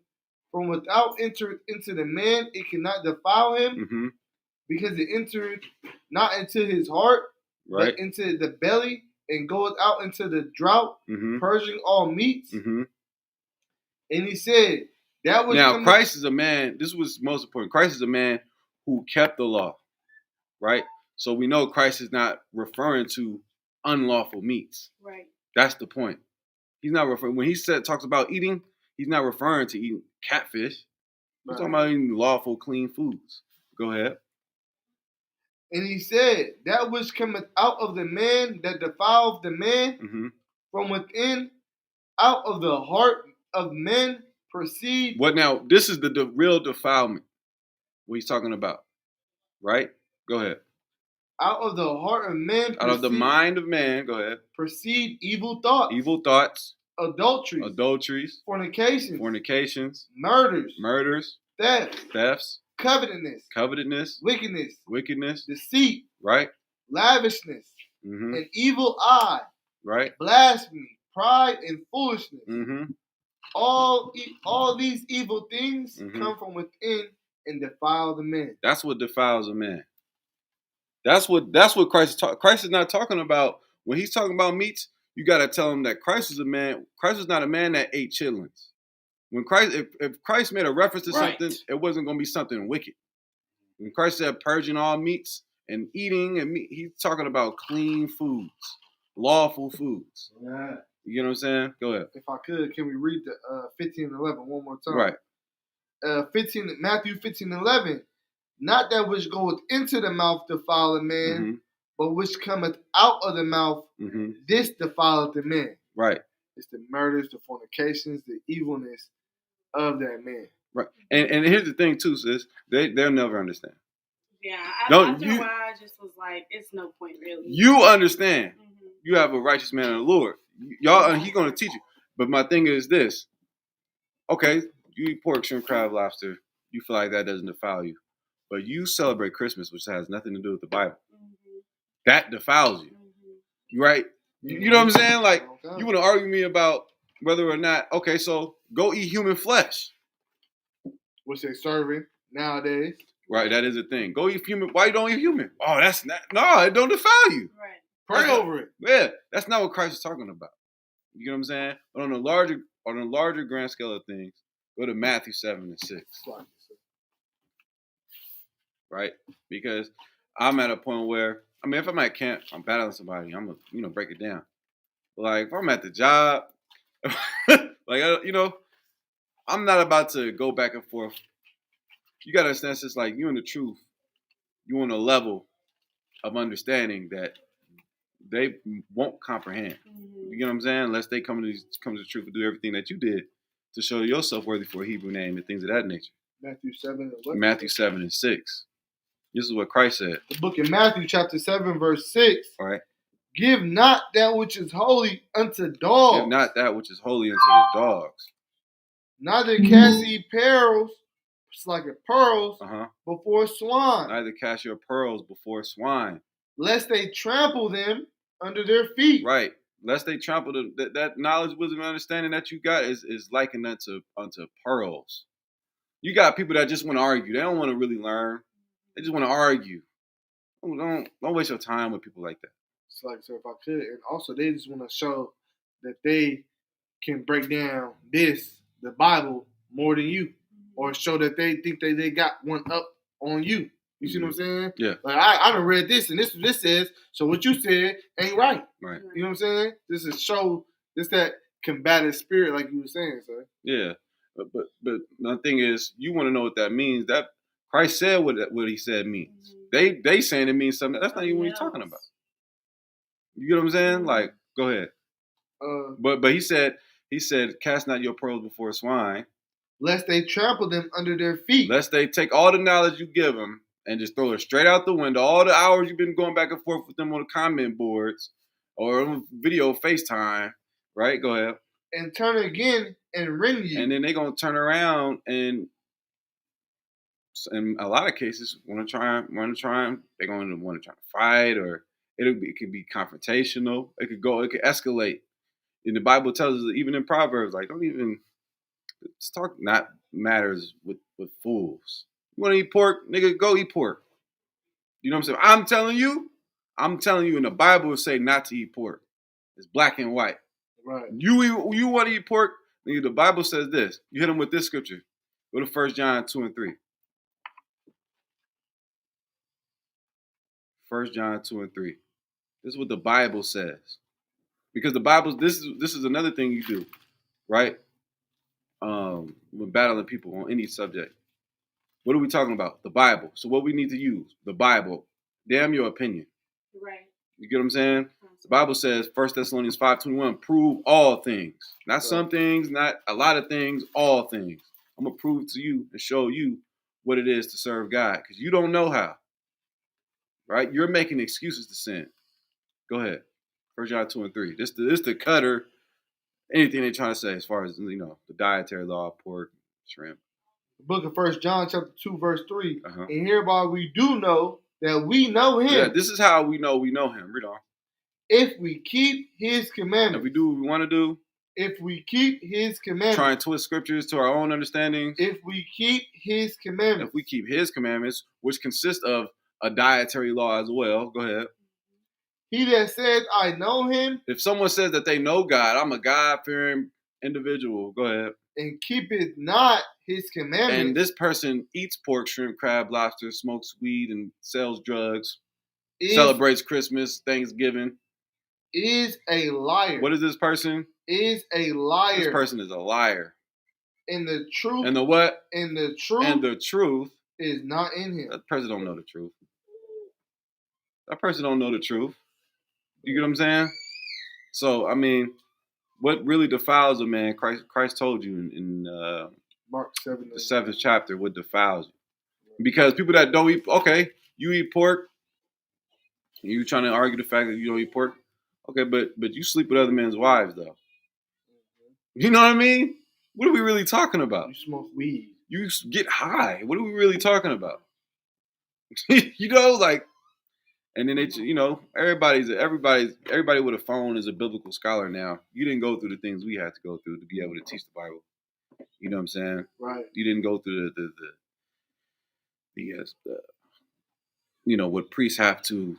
without entereth into the man, it cannot defile him? Mm-hmm. Because it entereth not into his heart, right, but into the belly, and goeth out into the drought, mm-hmm, purging all meats. Mm-hmm. And he said, that was now Christ is a man. This was most important. Christ is a man who kept the law, right? So we know Christ is not referring to unlawful meats. Right. That's the point. He's not referring, when he talks about eating, he's not referring to eating catfish. He's talking about eating lawful, clean foods. Go ahead. And he said, that which cometh out of the man that defileth the man, mm-hmm, from within, out of the heart of men proceed. What now? This is the real defilement. What he's talking about, right? Go ahead. Out of the heart of men, out of the mind of man. Go ahead. Proceed evil thoughts, adulteries, fornications, murders, thefts, covetousness, wickedness, deceit, right, lavishness, mm-hmm, an evil eye, right, blasphemy, pride, and foolishness. Mm-hmm. All these evil things, mm-hmm, come from within and defile the man. That's what defiles a man. That's what Christ is talking. Christ is not talking about, when he's talking about meats, you got to tell him that Christ is a man. Christ is not a man that ate chitlins. When Christ, if Christ made a reference to something, it wasn't going to be something wicked. When Christ said purging all meats and eating and meat, he's talking about clean foods, lawful foods. Yeah. You know what I'm saying? Go ahead. If I could, can we read the 15 and 11 one more time? Right. Matthew 15 and 11. Not that which goeth into the mouth defile a man, mm-hmm, but which cometh out of the mouth, mm-hmm, this defileth the man. Right. It's the murders, the fornications, the evilness of that man. Right. And here's the thing too, sis. They'll never understand. Yeah, Don't after a while, I just was like, it's no point really. You understand. Mhm. You have a righteous man in the Lord. Y'all, and He's gonna teach you. But my thing is this. Okay, you eat pork, shrimp, crab, lobster. You feel like that doesn't defile you, but you celebrate Christmas, which has nothing to do with the Bible. Mhm. That defiles you, Mhm. right? You know what I'm saying? Like Okay. you want to argue me about whether or not. Okay, so go eat human flesh. Which they serving nowadays. Right, that is a thing. Go eat human. Why you don't eat human? Oh, that's not. No, it don't defile you. Right. Pray over it. Yeah, that's not what Christ is talking about. You know what I'm saying? But on a larger grand scale of things, go to Matthew 7:6. Right? Because I'm at a point where, I mean, if I'm at camp, I'm battling somebody, I'm gonna break it down. But like if I'm at the job, I'm not about to go back and forth. You gotta understand, it's just like you in the truth, you on a level of understanding that they won't comprehend. Mhm. You know what I'm saying? Unless they come to the truth and do everything that you did to show yourself worthy for a Hebrew name and things of that nature. Matthew 7 and what? Matthew 7:6. This is what Christ said. The book of Matthew, chapter 7, verse 6. All right. Give not that which is holy unto dogs. Give not that which is holy unto the dogs. Neither cast ye pearls, like pearls, before swine. Neither cast your pearls before swine. Lest they trample them under their feet. Right. Lest they trample them. That knowledge, wisdom, and understanding that you got is likened unto pearls. You got people that just want to argue. They don't want to really learn. They just want to argue. Don't waste your time with people like that. It's like, so if I could, and also they just want to show that they can break down the Bible, more than you, or show that they think that they got one up on you. You see what I'm saying? Yeah. Like I done read this, and this is what this says. So what you said ain't right. Right. You know what I'm saying? This is show this that combative spirit, like you were saying, sir. Yeah. But the thing is, you want to know what that means. That Christ said what He said means. Mm-hmm. They saying it means something. That's not even what He's talking about. You get what I'm saying? Like, go ahead. But he said, cast not your pearls before swine, lest they trample them under their feet. Lest they take all the knowledge you give them and just throw it straight out the window. All the hours you've been going back and forth with them on the comment boards or on video FaceTime, right? Go ahead. And turn again and rend you. And then they're gonna turn around and in a lot of cases they're gonna want to try to fight, or it could be confrontational. It could escalate. And the Bible tells us, even in Proverbs, like don't even talk not matters with fools. You want to eat pork, nigga? Go eat pork. You know what I'm saying? I'm telling you, and the Bible will say not to eat pork. It's black and white. Right. You want to eat pork? Nigga, the Bible says this. You hit them with this scripture. Go to 1 John 2:3. 1 John 2:3. This is what the Bible says. Because the Bible, this is another thing you do, right? When battling people on any subject. What are we talking about? The Bible. So what we need to use? The Bible. Damn your opinion. Right. You get what I'm saying? The Bible says, 1 Thessalonians 5:21, prove all things. Not some things, not a lot of things, all things. I'm going to prove to you and show you what it is to serve God. Because you don't know how. Right? You're making excuses to sin. Go ahead. 1 John 2:3. This the cutter. Anything they're trying to say as far as, the dietary law, pork, shrimp. The book of 1 John chapter 2, verse 3. And hereby we do know that we know him. Yeah, this is how we know him. Read on. If we keep his commandments. If we do what we want to do. If we keep his commandments. Try and twist scriptures to our own understandings. If we keep his commandments. If we keep his commandments, which consist of a dietary law as well. Go ahead. He that says, I know him. If someone says that they know God, I'm a God-fearing individual. Go ahead. And keepeth not his commandments. And this person eats pork, shrimp, crab, lobster, smokes weed, and sells drugs. Celebrates Christmas, Thanksgiving. Is a liar. What is this person? Is a liar. This person is a liar. And the truth. And the what? And the truth. And the truth. Is not in him. That person don't know the truth. That person don't know the truth. You get what I'm saying? So, I mean, what really defiles a man, Christ told you in Mark 7. The 7th chapter, what defiles you. Because people that don't eat, okay, you eat pork, you trying to argue the fact that you don't eat pork, okay, but you sleep with other men's wives though. You know what I mean? What are we really talking about? You smoke weed. You get high. What are we really talking about? You know, like, and then it's, you know, everybody with a phone is a biblical scholar now. You didn't go through the things we had to go through to be able to teach the Bible. You know what I'm saying? Right. You didn't go through the you know, what priests have to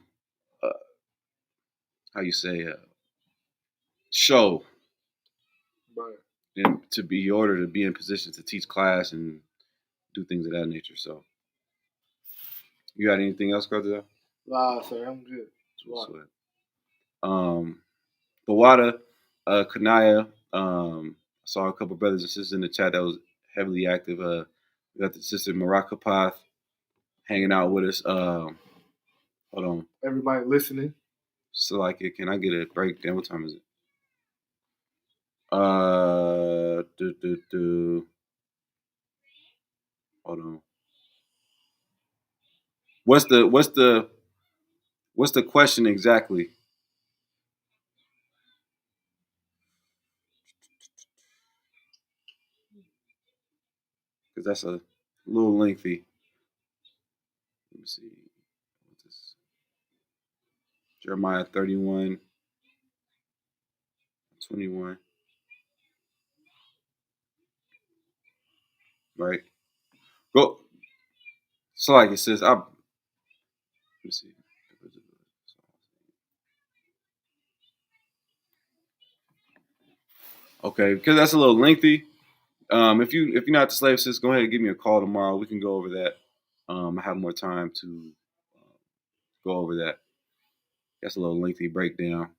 how you say show, Right. and to be ordered to be in position to teach class and do things of that nature. So, you got anything else, Brother? Nah, sir, I'm good. The water, Kanaya. Saw a couple brothers and sisters in the chat that was heavily active. We got the sister Marakapath hanging out with us. Hold on. Everybody listening. So like, can I get a breakdown? What time is it? Hold on. What's the question exactly? Because that's a little lengthy. Let me see. What's this? Jeremiah 31:21. Right. Go. So like it says, let me see. Okay, because that's a little lengthy. If you're not the slave sis, go ahead and give me a call tomorrow. We can go over that. I have more time to go over that. That's a little lengthy breakdown.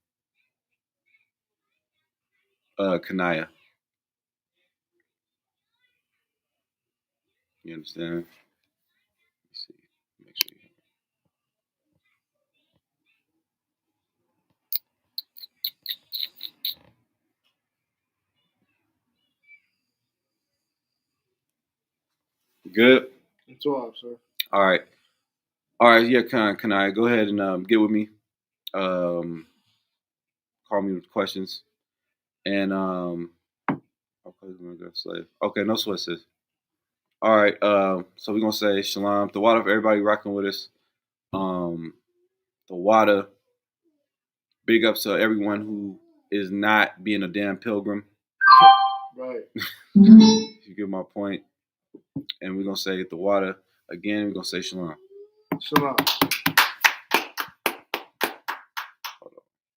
Kanaya. You understand? Let's see. Make sure you good. It's all, sir. All right. Yeah, Kanaya, go ahead and get with me. Call me with questions. And okay, no sweat, sis. All right. So we're gonna say shalom. The water for everybody rocking with us. The water. Big ups to everyone who is not being a damn pilgrim. Right. You get my point. And we're gonna say the water again. We're gonna say shalom. Shalom.